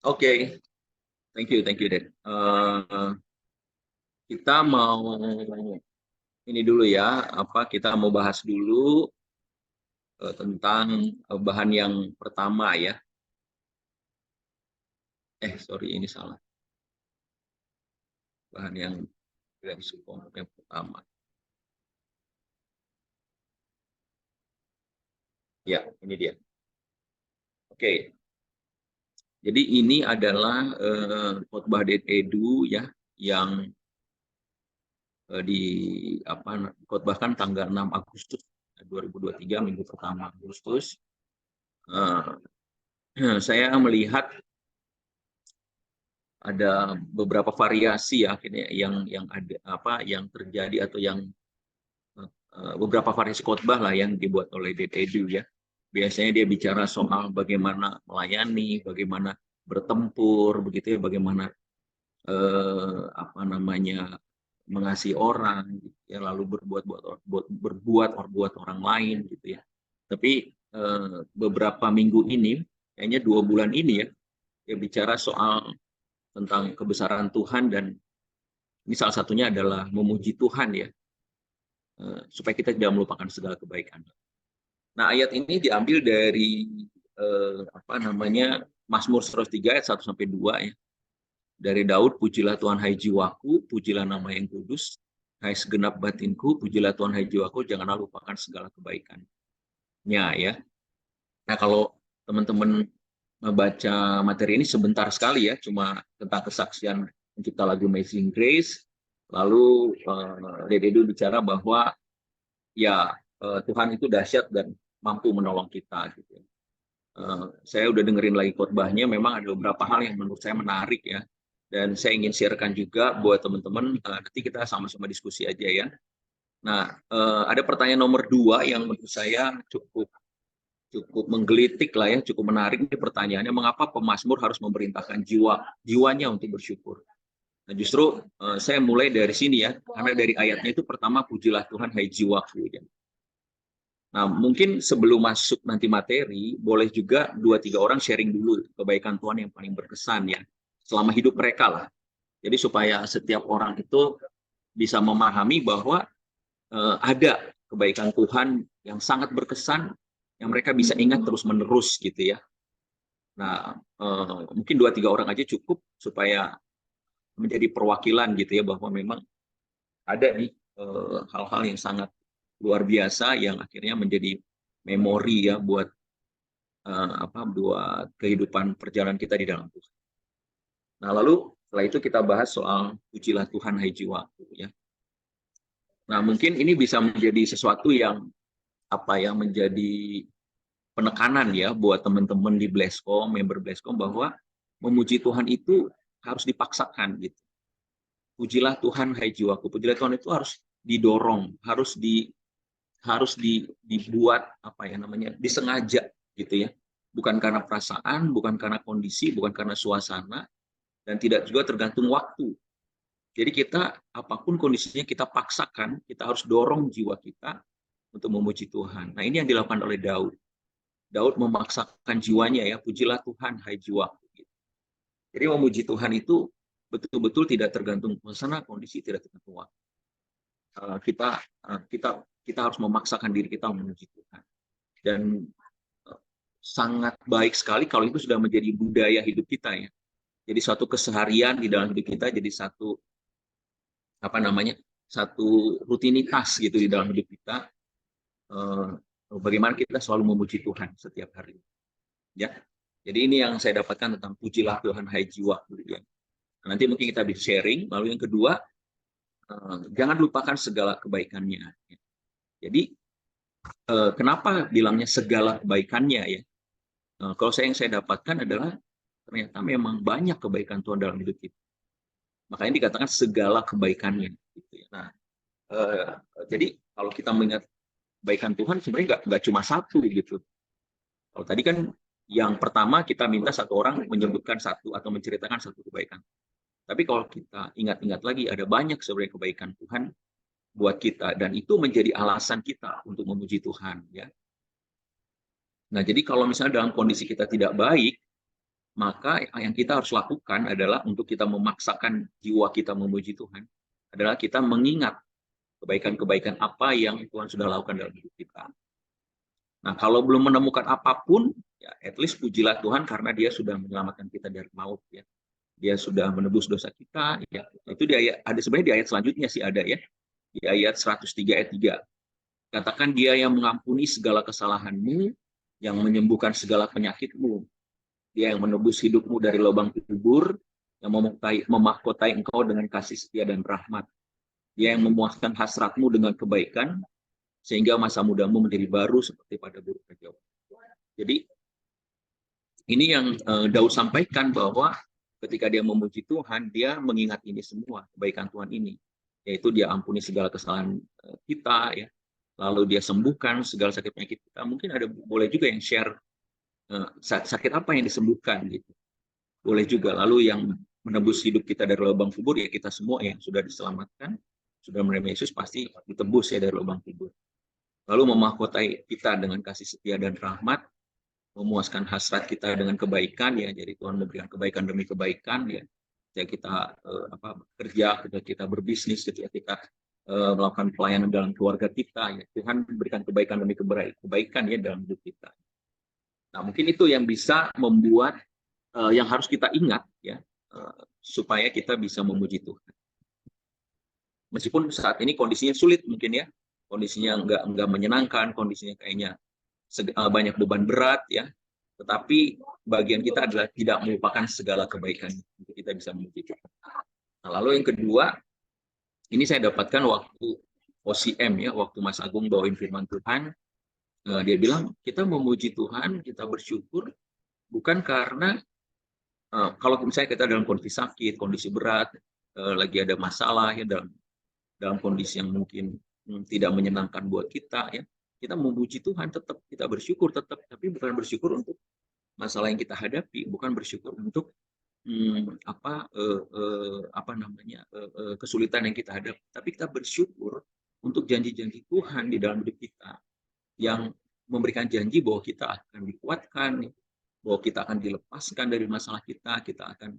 Oke, thank you, Dad. Kita mau ini dulu ya, kita mau bahas dulu tentang bahan yang pertama ya. Sorry, ini salah. Bahan yang tidak disupport yang pertama. Ya, ini dia. Oke, jadi ini adalah khotbah Dad Edu ya, yang di khotbahkan tanggal 6 Agustus 2023, minggu pertama Agustus. Saya melihat ada beberapa variasi ya akhirnya yang ada yang terjadi atau yang beberapa variasi khotbah lah yang dibuat oleh Dad Edu ya. Biasanya dia bicara soal bagaimana melayani, bagaimana bertempur begitu ya, bagaimana mengasihi orang gitu ya, lalu berbuat orang lain gitu ya. Tapi beberapa minggu ini, kayaknya 2 bulan ini ya, dia bicara soal tentang kebesaran Tuhan, dan ini salah satunya adalah memuji Tuhan ya, supaya kita tidak melupakan segala kebaikan. Nah, ayat ini diambil dari Mazmur 103 ayat 1 sampai 2 ya. Dari Daud, pujilah Tuhan hai jiwaku, pujilah nama yang kudus, hai segenap batinku, pujilah Tuhan hai jiwaku, janganlah lupakan segala kebaikannya ya. Nah, kalau teman-teman membaca materi ini sebentar sekali ya, cuma tentang kesaksian pencipta lagu Amazing Grace. Lalu Dededu bicara bahwa ya Tuhan itu dahsyat dan mampu menolong kita gitu. Saya udah dengerin lagi khotbahnya, memang ada beberapa hal yang menurut saya menarik ya, dan saya ingin sharekan juga buat teman-teman. Nanti kita sama-sama diskusi aja ya. Nah, ada pertanyaan nomor 2 yang menurut saya cukup menggelitik lah ya, cukup menarik. Ini pertanyaannya, mengapa pemazmur harus memerintahkan jiwanya untuk bersyukur? Nah, justru saya mulai dari sini ya, karena dari ayatnya itu pertama, pujilah Tuhan hai jiwaku ya. Nah, mungkin sebelum masuk nanti materi, boleh juga 2-3 orang sharing dulu kebaikan Tuhan yang paling berkesan ya, selama hidup mereka lah. Jadi supaya setiap orang itu bisa memahami bahwa ada kebaikan Tuhan yang sangat berkesan, yang mereka bisa ingat terus-menerus gitu ya. Nah, mungkin 2-3 orang aja cukup supaya menjadi perwakilan gitu ya, bahwa memang ada nih hal-hal yang sangat luar biasa yang akhirnya menjadi memori ya buat buat kehidupan perjalanan kita di dalam Tuhan. Nah, lalu setelah itu kita bahas soal pujilah Tuhan hai jiwaku ya. Nah, mungkin ini bisa menjadi sesuatu yang menjadi penekanan ya buat teman-teman di Bleskom, member Bleskom, bahwa memuji Tuhan itu harus dipaksakan gitu. Pujilah Tuhan hai jiwaku. Pujilah Tuhan itu harus didorong, dibuat disengaja gitu ya. Bukan karena perasaan, bukan karena kondisi, bukan karena suasana, dan tidak juga tergantung waktu. Jadi kita, apapun kondisinya, kita paksakan, kita harus dorong jiwa kita untuk memuji Tuhan. Nah, ini yang dilakukan oleh Daud. Daud memaksakan jiwanya ya, pujilah Tuhan hai jiwaku. Jadi memuji Tuhan itu betul-betul tidak tergantung suasana, kondisi, tidak tergantung waktu. Kita harus memaksakan diri kita memuji Tuhan. Dan sangat baik sekali kalau itu sudah menjadi budaya hidup kita ya. Jadi suatu keseharian di dalam hidup kita, jadi satu rutinitas gitu di dalam hidup kita. Bagaimana kita selalu memuji Tuhan setiap hari ya. Jadi ini yang saya dapatkan tentang pujilah Tuhan hai jiwa gitu ya. Nanti mungkin kita bisa sharing. Lalu yang kedua, jangan lupakan segala kebaikannya. Jadi kenapa bilangnya segala kebaikannya ya? Kalau yang saya dapatkan adalah ternyata memang banyak kebaikan Tuhan dalam hidup kita. Makanya dikatakan segala kebaikannya. Gitu ya. Nah, jadi kalau kita mengingat kebaikan Tuhan, sebenarnya nggak cuma satu gitu. Kalau tadi kan yang pertama kita minta satu orang menyebutkan satu atau menceritakan satu kebaikan. Tapi kalau kita ingat-ingat lagi, ada banyak sebenarnya kebaikan Tuhan buat kita, dan itu menjadi alasan kita untuk memuji Tuhan ya. Nah, jadi kalau misalnya dalam kondisi kita tidak baik, maka yang kita harus lakukan adalah untuk kita memaksakan jiwa kita memuji Tuhan, adalah kita mengingat kebaikan-kebaikan apa yang Tuhan sudah lakukan dalam hidup kita. Nah, kalau belum menemukan apapun, ya at least pujilah Tuhan karena Dia sudah menyelamatkan kita dari maut, ya. Dia sudah menebus dosa kita, ya. Itu di ayat, ada sebenarnya di ayat selanjutnya sih ada, ya. Di ayat 103 ayat 3. Katakan Dia yang mengampuni segala kesalahanmu, yang menyembuhkan segala penyakitmu. Dia yang menebus hidupmu dari lubang kubur, yang memahkotai engkau dengan kasih setia dan rahmat. Dia yang memuaskan hasratmu dengan kebaikan, sehingga masa mudamu menjadi baru seperti pada burung kejauhan. Jadi ini yang Daud sampaikan, bahwa ketika dia memuji Tuhan, dia mengingat ini semua, kebaikan Tuhan ini, yaitu Dia ampuni segala kesalahan kita, ya. Lalu Dia sembuhkan segala sakit penyakit kita. Mungkin boleh juga yang share sakit apa yang disembuhkan, gitu. Boleh juga. Lalu yang menebus hidup kita dari lubang kubur, ya kita semua yang sudah diselamatkan, sudah menerima Yesus, pasti ditebus ya dari lubang kubur. Lalu memahkotai kita dengan kasih setia dan rahmat, memuaskan hasrat kita dengan kebaikan, ya. Jadi Tuhan memberikan kebaikan demi kebaikan, ya. Ketika kita bekerja, ketika kita berbisnis, ketika kita melakukan pelayanan dalam keluarga kita, ya. Tuhan memberikan kebaikan demi kebaikan, ya, dalam hidup kita. Nah, mungkin itu yang bisa membuat yang harus kita ingat, ya, supaya kita bisa memuji Tuhan. Meskipun saat ini kondisinya sulit mungkin, ya. Kondisinya nggak menyenangkan, kondisinya kayaknya banyak beban berat, ya. Tetapi bagian kita adalah tidak melupakan segala kebaikan untuk kita bisa memuji Tuhan. Nah, lalu yang kedua, ini saya dapatkan waktu OCM, ya, waktu Mas Agung bawain firman Tuhan. Dia bilang kita memuji Tuhan, kita bersyukur bukan karena kalau misalnya kita dalam kondisi sakit, kondisi berat, lagi ada masalah, ya, dalam kondisi yang mungkin tidak menyenangkan buat kita, ya, kita memuji Tuhan tetap, kita bersyukur tetap, tapi bukan bersyukur untuk masalah yang kita hadapi, bukan bersyukur untuk kesulitan yang kita hadapi, tapi kita bersyukur untuk janji-janji Tuhan di dalam hidup kita, yang memberikan janji bahwa kita akan dikuatkan, bahwa kita akan dilepaskan dari masalah kita akan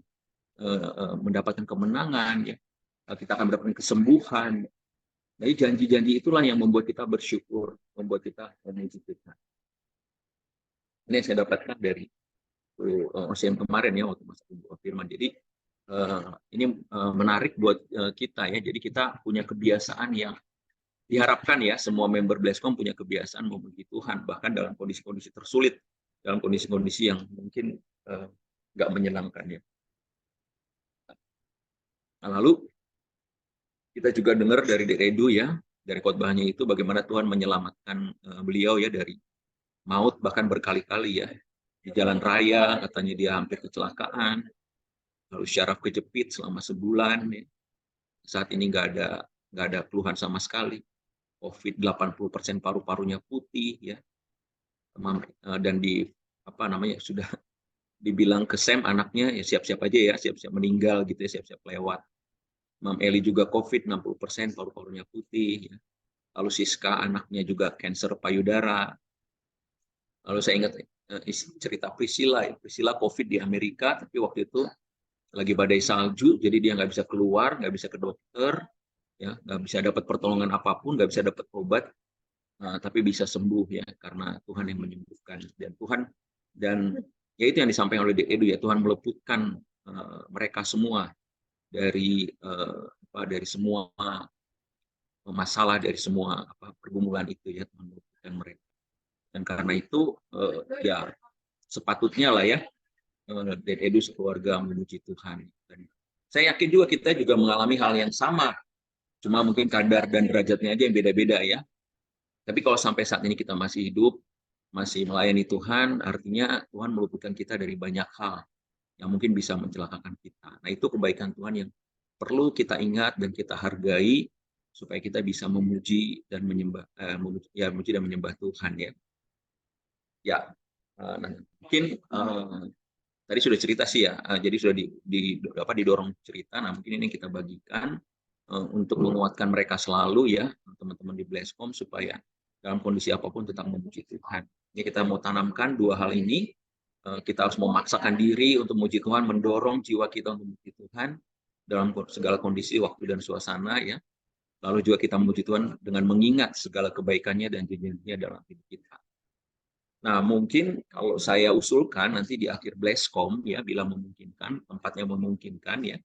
mendapatkan kemenangan, ya. Kita akan mendapatkan kesembuhan. Jadi janji-janji itulah yang membuat kita bersyukur, membuat kita memuji Tuhan. Ini yang saya dapatkan dari OCM kemarin, ya, waktu Mas firman. Jadi ini menarik buat kita, ya. Jadi kita punya kebiasaan yang diharapkan, ya, semua member Blesscom punya kebiasaan memuji Tuhan, bahkan dalam kondisi-kondisi tersulit, dalam kondisi-kondisi yang mungkin nggak menyenangkan, ya. Nah, lalu kita juga dengar dari Dek Edu, ya, dari khotbahnya itu bagaimana Tuhan menyelamatkan beliau, ya, dari maut bahkan berkali-kali, ya. Di jalan raya katanya dia hampir kecelakaan, lalu syaraf kejepit selama sebulan, ya. Saat ini nggak ada keluhan sama sekali. COVID 80% paru-parunya putih, ya. Dan sudah dibilang ke Sam anaknya, ya siap-siap aja, ya, siap-siap meninggal gitu, ya, siap-siap lewat. Mam Eli juga COVID 60% paru-parunya putih, ya. Lalu Siska anaknya juga kanker payudara. Lalu saya ingat cerita Priscilla, ya. Priscilla COVID di Amerika, tapi waktu itu lagi badai salju, jadi dia nggak bisa keluar, nggak bisa ke dokter, ya, nggak bisa dapat pertolongan apapun, nggak bisa dapat obat, tapi bisa sembuh, ya, karena Tuhan yang menyembuhkan. Dan ya itu yang disampaikan oleh Edu, ya, Tuhan meleputkan mereka semua dari semua masalah, dari semua pergumulan itu, ya, Tuhan meleputkan mereka. Dan karena itu ya sepatutnya lah, ya, dan Edu sekeluarga memuji Tuhan. Dan saya yakin juga kita juga mengalami hal yang sama, cuma mungkin kadar dan derajatnya aja yang beda-beda, ya. Tapi kalau sampai saat ini kita masih hidup, masih melayani Tuhan, artinya Tuhan meluputkan kita dari banyak hal yang mungkin bisa mencelakakan kita. Nah, itu kebaikan Tuhan yang perlu kita ingat dan kita hargai supaya kita bisa memuji dan menyembah, memuji dan menyembah Tuhan, ya. Ya, nah, mungkin tadi sudah cerita sih, ya, jadi sudah didorong cerita. Nah, mungkin ini kita bagikan untuk menguatkan mereka selalu, ya, teman-teman di Blesscom, supaya dalam kondisi apapun tetap memuji Tuhan. Ini kita mau tanamkan dua hal ini, Kita harus memaksakan diri untuk memuji Tuhan, mendorong jiwa kita untuk memuji Tuhan dalam segala kondisi, waktu, dan suasana, ya. Lalu juga kita memuji Tuhan dengan mengingat segala kebaikannya dan janji-janjinya dalam hidup kita. Nah, mungkin kalau saya usulkan nanti di akhir Blesscom, ya, bila memungkinkan, tempatnya memungkinkan, ya,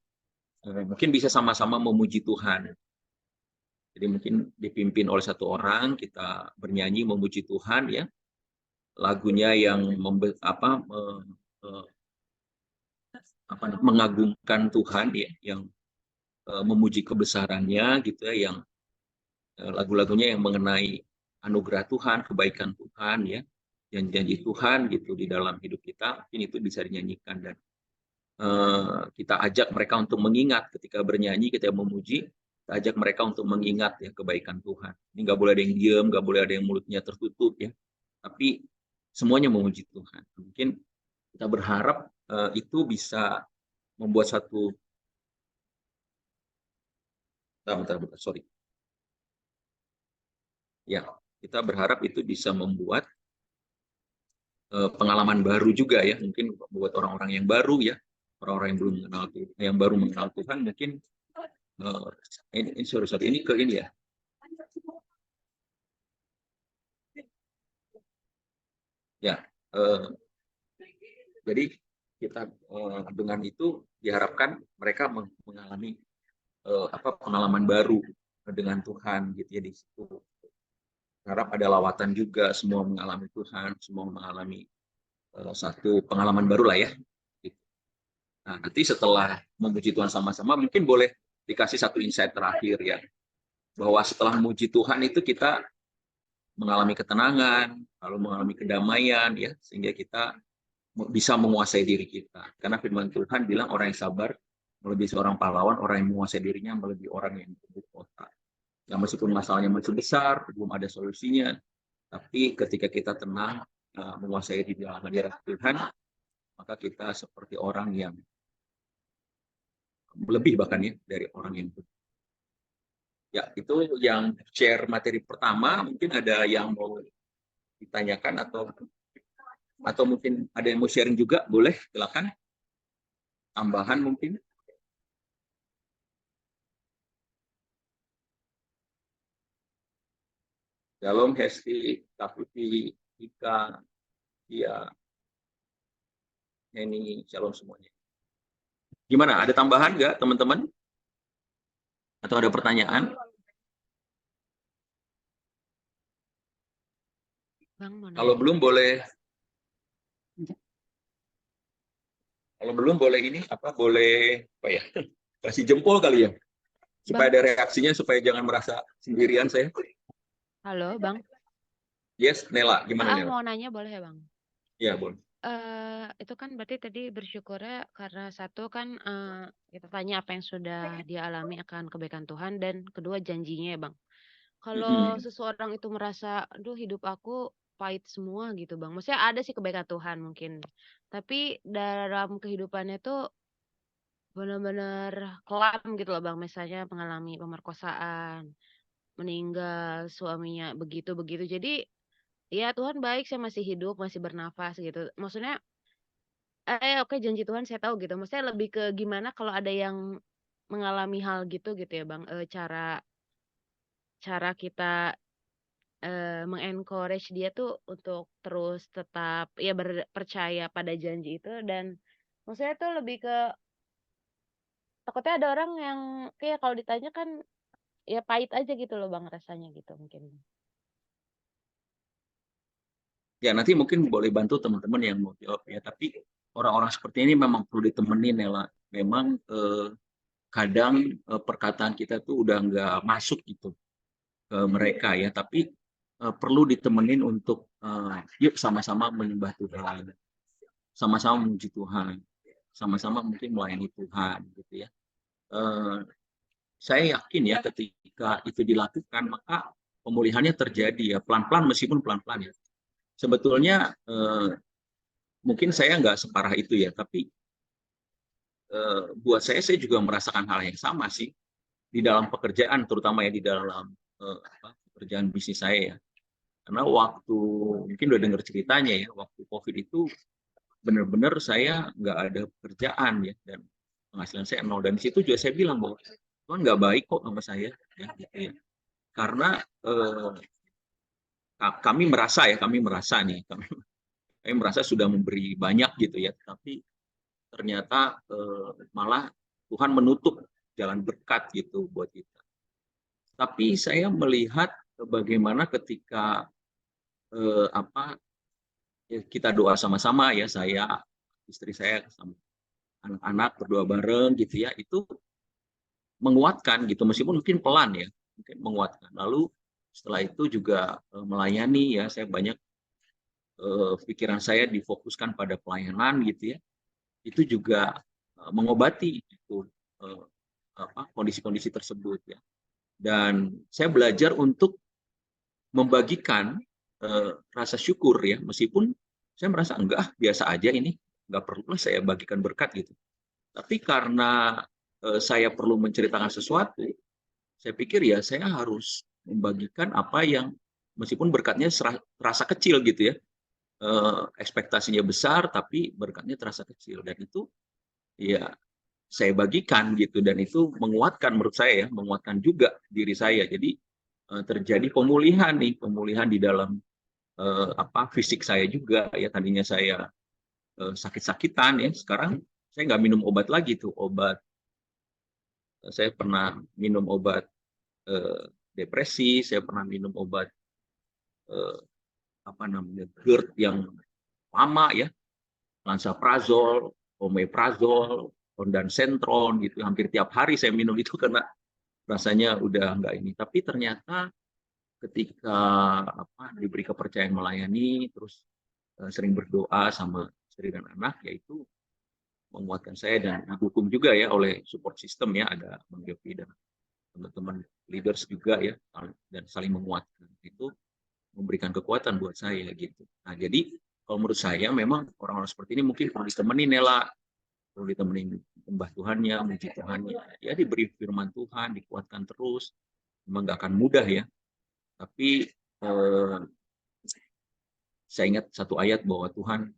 mungkin bisa sama-sama memuji Tuhan. Jadi mungkin dipimpin oleh satu orang, kita bernyanyi memuji Tuhan, ya, lagunya yang mengagungkan Tuhan, ya, yang memuji kebesarannya, gitu ya, yang lagu-lagunya yang mengenai anugerah Tuhan, kebaikan Tuhan, ya, janji-janji Tuhan gitu di dalam hidup kita, mungkin itu bisa dinyanyikan, dan kita ajak mereka untuk mengingat ketika bernyanyi, kita memuji, kita ajak mereka untuk mengingat, ya, kebaikan Tuhan. Ini nggak boleh ada yang diam, nggak boleh ada yang mulutnya tertutup, ya, tapi semuanya memuji Tuhan. Mungkin kita berharap itu bisa membuat satu, sorry, ya, kita berharap itu bisa membuat pengalaman baru juga, ya, mungkin buat orang-orang yang baru, ya, orang-orang yang belum mengenal Tuhan, yang baru mengenal Tuhan, mungkin ini ke ini, ya. Ya, jadi kita dengan itu diharapkan mereka mengalami pengalaman baru dengan Tuhan, gitu ya, di situ. Harap ada lawatan juga, semua mengalami Tuhan, semua mengalami satu pengalaman baru lah, ya. Nah, nanti setelah memuji Tuhan sama-sama, mungkin boleh dikasih satu insight terakhir, ya, bahwa setelah memuji Tuhan itu kita mengalami ketenangan, lalu mengalami kedamaian, ya, sehingga kita bisa menguasai diri kita. Karena firman Tuhan bilang orang yang sabar melebihi seorang pahlawan, orang yang menguasai dirinya melebihi orang yang berebut kota. Ya, meskipun masalahnya masih besar, belum ada solusinya, tapi ketika kita tenang, menguasai di dalam hadirat Tuhan, maka kita seperti orang yang lebih bahkan, ya, dari orang yang berbeda. Ya, itu yang share materi pertama. Mungkin ada yang mau ditanyakan atau mungkin ada yang mau sharing juga, boleh, silakan. Tambahan mungkin. Shalom, Hesti, Kaputi, Ika, Ia, Heni, shalom semuanya. Gimana? Ada tambahan nggak, teman-teman? Atau ada pertanyaan? Bang, Kalau belum boleh. Kalau belum boleh ini boleh ya? Kasih jempol kali, ya. Supaya Bang. ada reaksinya, supaya jangan merasa sendirian saya. Halo, Bang. Yes, Nela, gimana, Nela? Mau nanya boleh ya, Bang? Iya, boleh. Itu kan berarti tadi bersyukurnya karena satu kan kita tanya apa yang sudah dia alami akan kebaikan Tuhan, dan kedua janjinya ya, Bang. Kalau seseorang itu merasa, aduh hidup aku pahit semua gitu, Bang. Maksudnya ada sih kebaikan Tuhan mungkin, tapi dalam kehidupannya tuh benar-benar kelam gitu loh, Bang. Misalnya mengalami pemerkosaan, meninggal suaminya, begitu-begitu. Jadi ya Tuhan baik, saya masih hidup, masih bernafas gitu. Maksudnya oke, janji Tuhan saya tahu gitu. Maksudnya lebih ke gimana kalau ada yang mengalami hal gitu gitu ya, Bang, cara cara kita, meng-encourage dia tuh untuk terus tetap ya percaya pada janji itu, dan maksudnya tuh lebih ke takutnya ada orang yang kayak kalau ditanya kan ya pahit aja gitu loh, Bang, rasanya gitu mungkin. Ya, nanti mungkin boleh bantu teman-teman yang mau jawab, ya. Tapi orang-orang seperti ini memang perlu ditemenin, Nela. Memang kadang perkataan kita tuh udah nggak masuk gitu ke mereka, ya. Tapi perlu ditemenin untuk yuk sama-sama menyembah Tuhan, sama-sama memuji Tuhan, sama-sama mungkin melayani Tuhan, gitu ya. Saya yakin, ya, ketika itu dilakukan maka pemulihannya terjadi, ya, pelan-pelan, meskipun pelan-pelan, ya. Sebetulnya mungkin saya nggak separah itu, ya, tapi buat saya juga merasakan hal yang sama sih di dalam pekerjaan, terutama ya di dalam pekerjaan bisnis saya, ya. Karena waktu mungkin udah dengar ceritanya, ya, waktu COVID itu benar-benar saya nggak ada pekerjaan ya, dan penghasilan saya nol. Dan di situ juga saya bilang bahwa Tuhan nggak baik kok sama saya, ya, gitu ya. Karena kami merasa nih, kami merasa sudah memberi banyak gitu ya, tapi ternyata malah Tuhan menutup jalan berkat gitu buat kita. Tapi saya melihat bagaimana ketika ya, kita doa sama-sama ya, saya, istri saya, sama anak-anak berdoa bareng gitu ya, itu menguatkan gitu, meskipun mungkin pelan ya, mungkin menguatkan. Lalu setelah itu juga melayani ya, saya banyak pikiran saya difokuskan pada pelayanan gitu ya, itu juga mengobati itu kondisi-kondisi tersebut ya. Dan saya belajar untuk membagikan rasa syukur ya, meskipun saya merasa enggak, biasa aja ini, enggak perlulah saya bagikan berkat gitu. Tapi karena saya perlu menceritakan sesuatu, saya pikir ya saya harus membagikan apa yang meskipun berkatnya terasa kecil gitu ya, ekspektasinya besar tapi berkatnya terasa kecil, dan itu ya saya bagikan gitu, dan itu menguatkan menurut saya ya, menguatkan juga diri saya. Jadi terjadi pemulihan di dalam fisik saya juga ya. Tadinya saya sakit-sakitan ya, sekarang saya nggak minum obat lagi tuh, saya pernah minum obat depresi, saya pernah minum obat eh, GERD yang lama ya, lansoprazol, omeprazol, ondansetron gitu, hampir tiap hari saya minum itu karena rasanya udah nggak ini. Tapi ternyata ketika diberi kepercayaan melayani, terus sering berdoa sama istri dan anak, yaitu menguatkan saya dan didukung juga ya oleh support system ya, ada Bang Yofi dan teman-teman leaders juga ya, dan saling menguatkan. Itu memberikan kekuatan buat saya gitu. Nah, jadi kalau menurut saya memang orang-orang seperti ini mungkin perlu ditemenin Nela, perlu ditemenin menyembah Tuhannya, memuji Tuhannya. Ya diberi firman Tuhan, dikuatkan terus. Memang nggak akan mudah ya. Tapi saya ingat satu ayat bahwa Tuhan,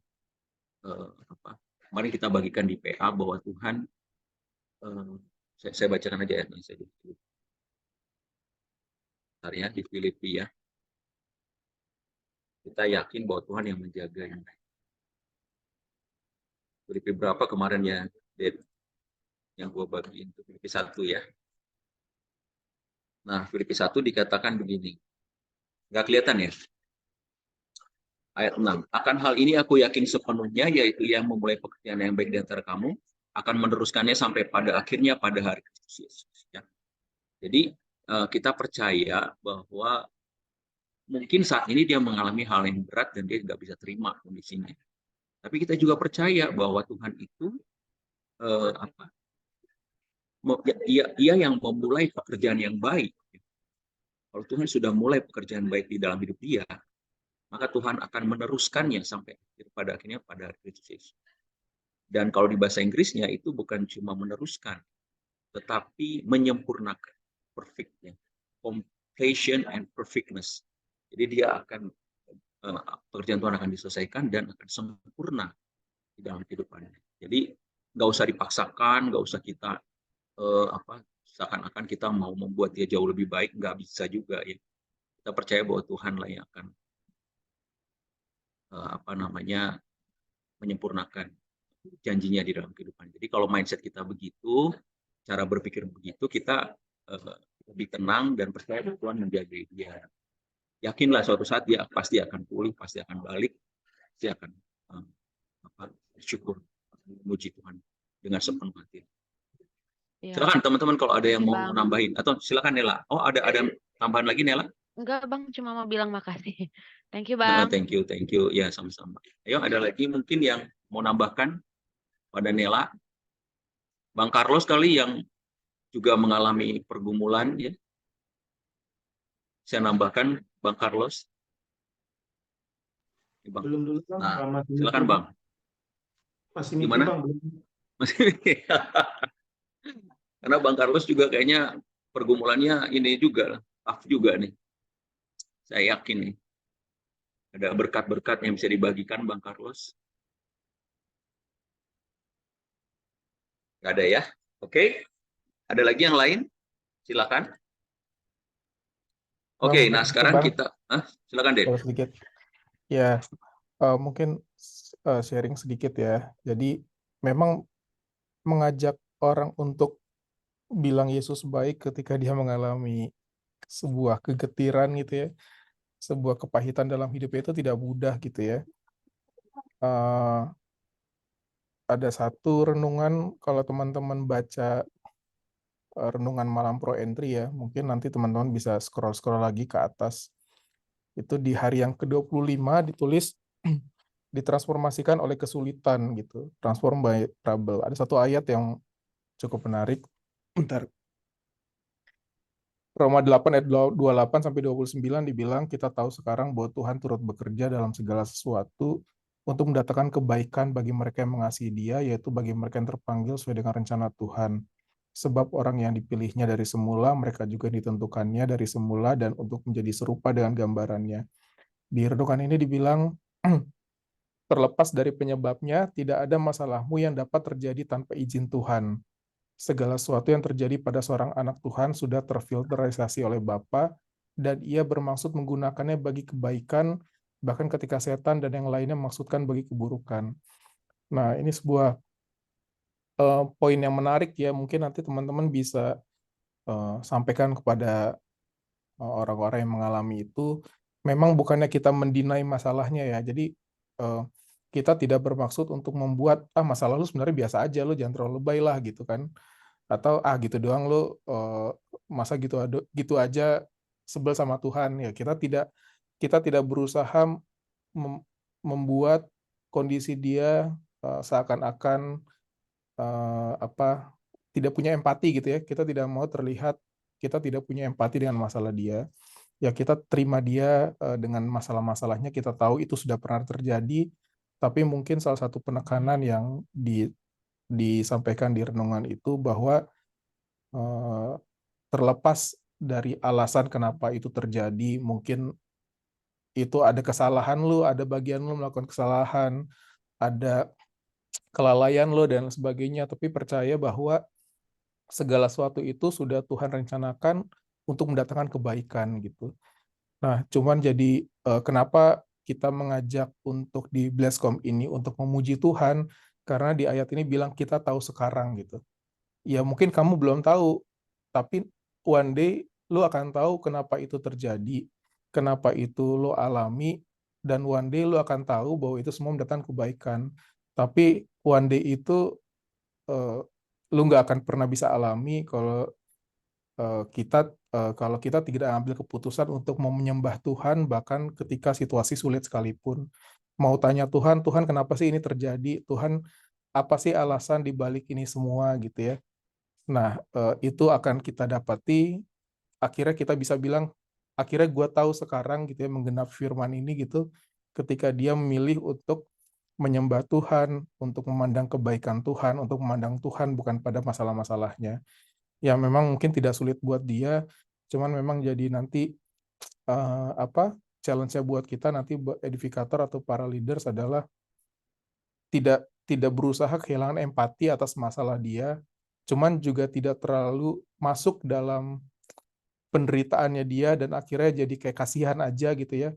kemarin kita bagikan di PA bahwa Tuhan, saya bacakan aja ayatnya saja. Bentar ya, di Filipi ya. Kita yakin bahwa Tuhan yang menjaganya. Filipi berapa kemarin ya, Ded? Yang gue bagiin itu Filipi 1 ya. Nah, Filipi 1 dikatakan begini. Nggak kelihatan ya? Ayat 6. Akan hal ini aku yakin sepenuhnya, yaitu yang memulai pekerjaan yang baik di antara kamu, akan meneruskannya sampai pada akhirnya pada hari Kristus Yesus. Ya. Jadi kita percaya bahwa mungkin saat ini dia mengalami hal yang berat dan dia nggak bisa terima kondisinya. Tapi kita juga percaya bahwa Tuhan itu ia yang memulai pekerjaan yang baik. Kalau Tuhan sudah mulai pekerjaan baik di dalam hidup dia, maka Tuhan akan meneruskannya sampai pada akhirnya pada hari Kristus Yesus. Dan kalau di bahasa Inggrisnya itu bukan cuma meneruskan, tetapi menyempurnakan, perfectnya, completion and perfectness. Jadi dia akan pekerjaan Tuhan akan diselesaikan dan akan sempurna di dalam kehidupannya. Jadi nggak usah dipaksakan, nggak usah kita seakan-akan kita mau membuat dia jauh lebih baik, nggak bisa juga ya. Kita percaya bahwa Tuhan lah yang akan menyempurnakan janjinya di dalam kehidupan. Jadi kalau mindset kita begitu, cara berpikir begitu, kita lebih tenang dan percaya bahwa Tuhan menjaga dia. Yakinlah suatu saat dia pasti akan pulih, pasti akan balik, pasti akan bersyukur, memuji Tuhan dengan sepenuh hati. Ya. Silakan teman-teman kalau ada yang mau nambahin, atau silakan Nela. Oh, ada tambahan lagi Nela? Enggak Bang, cuma mau bilang makasih. Thank you Bang. Thank you. Ya sama-sama. Ayo ada lagi mungkin yang mau nambahkan pada Nela? Bang Carlos kali yang juga mengalami pergumulan ya. Saya nambahkan Bang Carlos. Bang. Belum dulu Bang. Nah, silakan Bang. Masih mikir Bang. Masih. Karena Bang Carlos juga kayaknya pergumulannya ini juga, tough juga nih. Saya yakin nih. Ada berkat-berkat yang bisa dibagikan Bang Carlos. Nggak ada ya? Oke. Ada lagi yang lain? Silakan. Bang, Oke, nah mungkin sekarang Bang, kita... silakan, Den. kalau sedikit. Ya, mungkin sharing sedikit ya. Jadi memang mengajak orang untuk bilang Yesus baik ketika dia mengalami sebuah kegetiran gitu ya, sebuah kepahitan dalam hidupnya itu tidak mudah gitu ya. Eh, ada satu renungan kalau teman-teman baca renungan malam pro entry ya, mungkin nanti teman-teman bisa scroll-scroll lagi ke atas. Itu di hari yang ke-25 ditulis ditransformasikan oleh kesulitan gitu, transform by trouble. Ada satu ayat yang cukup menarik. Bentar. Roma 8 ayat 28 sampai 29 dibilang kita tahu sekarang bahwa Tuhan turut bekerja dalam segala sesuatu untuk mendatangkan kebaikan bagi mereka yang mengasihi Dia, yaitu bagi mereka yang terpanggil sesuai dengan rencana Tuhan. Sebab orang yang dipilihnya dari semula, mereka juga ditentukannya dari semula dan untuk menjadi serupa dengan gambarannya. Di renungan ini dibilang, terlepas dari penyebabnya, tidak ada masalahmu yang dapat terjadi tanpa izin Tuhan. Segala sesuatu yang terjadi pada seorang anak Tuhan sudah terfilterisasi oleh Bapa, dan ia bermaksud menggunakannya bagi kebaikan, bahkan ketika setan dan yang lainnya maksudkan bagi keburukan. Nah, ini sebuah poin yang menarik ya, mungkin nanti teman-teman bisa sampaikan kepada orang-orang yang mengalami itu. Memang bukannya kita mendinai masalahnya ya, jadi kita tidak bermaksud untuk membuat, masalah lu sebenarnya biasa aja, lu jangan terlalu lebay lah gitu kan. Atau gitu doang lo masa gitu aja sebel sama Tuhan ya, kita tidak berusaha membuat kondisi dia seakan-akan tidak punya empati gitu ya. Kita tidak mau terlihat kita tidak punya empati dengan masalah dia. Ya kita terima dia dengan masalah-masalahnya, kita tahu itu sudah pernah terjadi, tapi mungkin salah satu penekanan yang disampaikan di renungan itu bahwa terlepas dari alasan kenapa itu terjadi, mungkin itu ada kesalahan lu, ada bagian lu melakukan kesalahan, ada kelalaian lu dan sebagainya, tapi percaya bahwa segala sesuatu itu sudah Tuhan rencanakan untuk mendatangkan kebaikan gitu. Nah, cuman jadi kenapa kita mengajak untuk di Blesscom ini untuk memuji Tuhan, karena di ayat ini bilang kita tahu sekarang gitu. Ya mungkin kamu belum tahu, tapi one day lu akan tahu kenapa itu terjadi, kenapa itu lu alami, dan one day lu akan tahu bahwa itu semua mendatangkan kebaikan. Tapi one day itu lu nggak akan pernah bisa alami kalau kita tidak ambil keputusan untuk mau menyembah Tuhan, bahkan ketika situasi sulit sekalipun. Mau tanya Tuhan, Tuhan kenapa sih ini terjadi? Tuhan apa sih alasan di balik ini semua gitu ya? Nah, itu akan kita dapati, akhirnya kita bisa bilang, akhirnya gue tahu sekarang gitu ya, menggenap firman ini gitu, ketika dia memilih untuk menyembah Tuhan, untuk memandang kebaikan Tuhan, untuk memandang Tuhan bukan pada masalah-masalahnya. Ya memang mungkin tidak sulit buat dia, cuman memang jadi nanti challenge-nya buat kita nanti edifikator atau para leaders adalah tidak berusaha kehilangan empati atas masalah dia, cuman juga tidak terlalu masuk dalam penderitaannya dia dan akhirnya jadi kayak kasihan aja gitu ya.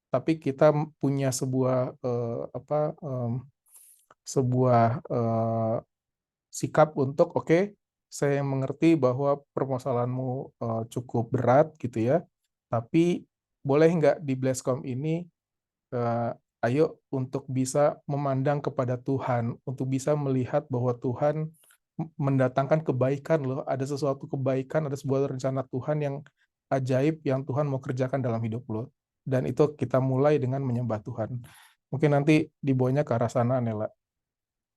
Tapi kita punya sebuah sikap untuk saya mengerti bahwa permasalahanmu cukup berat gitu ya. Tapi boleh nggak di Blesscom ini ayo untuk bisa memandang kepada Tuhan, untuk bisa melihat bahwa Tuhan mendatangkan kebaikan loh, ada sesuatu kebaikan, ada sebuah rencana Tuhan yang ajaib yang Tuhan mau kerjakan dalam hidup lo. Dan itu kita mulai dengan menyembah Tuhan. Mungkin nanti dibawanya ke arah sana, Nela.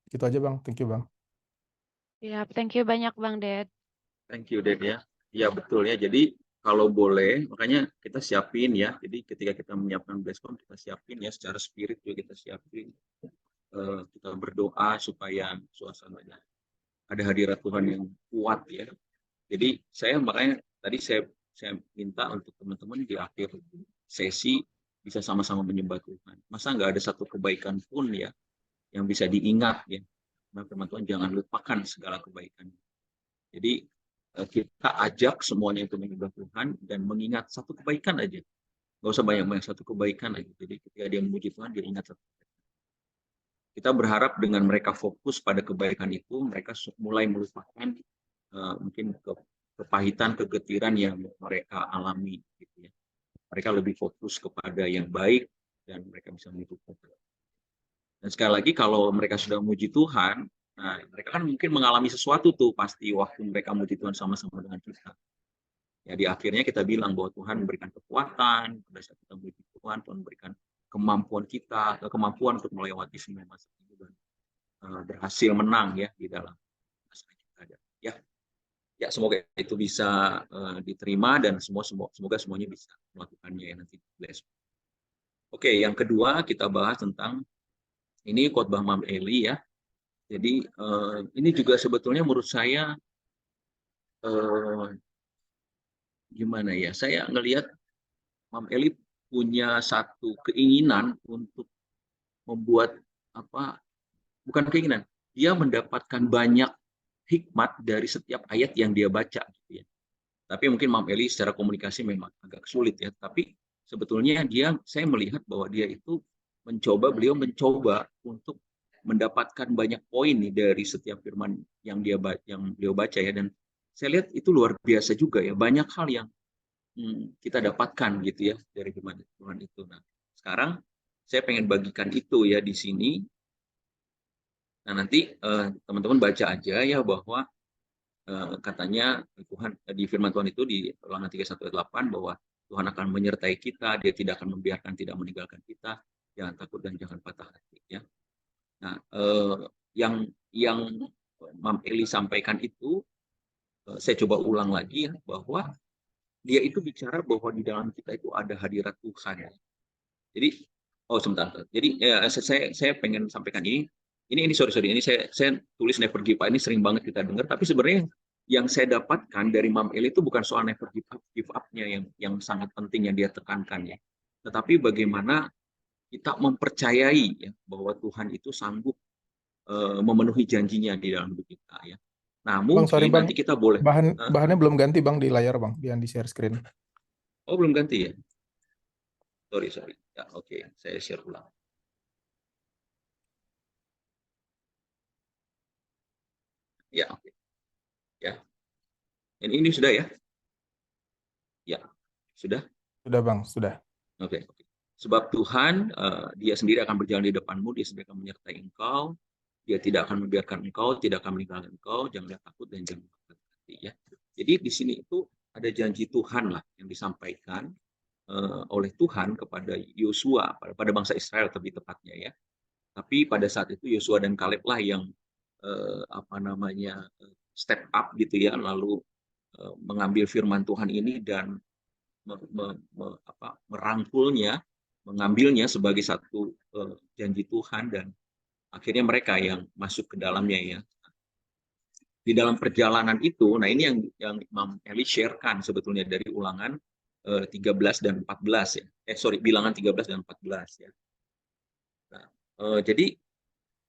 Gitu aja Bang, thank you Bang. Ya, thank you banyak Bang Ded. Thank you, Den ya. Ya betul ya. Jadi kalau boleh, makanya kita siapin ya. Jadi ketika kita menyiapkan Blesscom, kita siapin ya secara spirit juga kita siapin. Kita berdoa supaya suasananya ada hadirat Tuhan yang kuat ya. Jadi makanya tadi saya minta untuk teman-teman di akhir sesi bisa sama-sama menyembah Tuhan. Masa nggak ada satu kebaikan pun ya yang bisa diingat ya. Nah, firman Tuhan, jangan lupakan segala kebaikan. Jadi kita ajak semuanya itu menyembah Tuhan dan mengingat satu kebaikan aja. Nggak usah banyak-banyak, satu kebaikan aja. Jadi ketika dia memuji Tuhan, dia ingat satu kebaikan. Kita berharap dengan mereka fokus pada kebaikan itu, mereka mulai melupakan mungkin kepahitan, kegetiran yang mereka alami. Gitu ya. Mereka lebih fokus kepada yang baik dan mereka bisa meniru Tuhan. Dan sekali lagi kalau mereka sudah memuji Tuhan, nah mereka kan mungkin mengalami sesuatu tuh pasti waktu mereka memuji Tuhan sama-sama dengan kita. Ya di akhirnya kita bilang bahwa Tuhan memberikan kekuatan, pada saat kita memuji Tuhan, Tuhan memberikan kemampuan kita, kemampuan untuk melewati semua masa itu dan berhasil menang ya di dalam masa yang ada. Ya semoga itu bisa diterima dan semoga semuanya bisa melakukannya ya nanti. Oke, yang kedua kita bahas tentang ini khotbah Mam Eli ya. Jadi ini juga sebetulnya menurut saya gimana ya? Saya ngelihat Mam Eli punya satu keinginan untuk membuat bukan keinginan, dia mendapatkan banyak hikmat dari setiap ayat yang dia baca gitu ya. Tapi mungkin Mam Eli secara komunikasi memang agak sulit ya, tapi sebetulnya saya melihat bahwa beliau mencoba untuk mendapatkan banyak poin nih dari setiap firman yang beliau baca ya, dan saya lihat itu luar biasa juga ya, banyak hal yang kita dapatkan gitu ya dari firman Tuhan itu. Nah, sekarang saya pengen bagikan itu ya di sini. Nah, nanti teman-teman baca aja ya bahwa katanya Tuhan di firman Tuhan itu di Ulangan 31 ayat 8 bahwa Tuhan akan menyertai kita, dia tidak akan membiarkan, tidak meninggalkan kita, jangan takut dan jangan patah hati ya. Nah, yang Mam Eli sampaikan itu saya coba ulang lagi ya, bahwa dia itu bicara bahwa di dalam kita itu ada hadirat Tuhan. Jadi, sebentar. Jadi saya pengen sampaikan ini. Ini sorry. Ini saya tulis never give up. Ini sering banget kita dengar. Tapi sebenarnya yang saya dapatkan dari Mam Eli itu bukan soal never give up-nya yang sangat penting yang dia tekankan ya. Tetapi bagaimana kita mempercayai ya bahwa Tuhan itu sanggup memenuhi janjinya di dalam hidup kita ya. Nah, mungkin Bang, nanti kita boleh bahannya belum ganti Bang di layar Bang, yang di share screen. Oh, belum ganti ya? Sorry. Ya, oke. Saya share ulang. Ya, oke. Ya. Ini sudah ya? Ya, sudah? Sudah Bang, sudah. Oke. Sebab Tuhan, dia sendiri akan berjalan di depanmu, dia sendiri akan menyertai engkau, dia tidak akan membiarkan engkau, tidak akan meninggalkan engkau, janganlah takut dan jangan patah hati ya. Jadi di sini itu ada janji Tuhan lah yang disampaikan oleh Tuhan kepada Yosua, pada bangsa Israel lebih tepatnya ya. Tapi pada saat itu Yosua dan Kaleb lah yang step up gitu ya, lalu mengambil firman Tuhan ini dan merangkulnya, mengambilnya sebagai satu janji Tuhan, dan akhirnya mereka yang masuk ke dalamnya ya. Di dalam perjalanan itu, nah ini yang Imam Eli sharekan sebetulnya dari Ulangan 13 dan 14 ya. Bilangan 13 dan 14 ya. Nah, jadi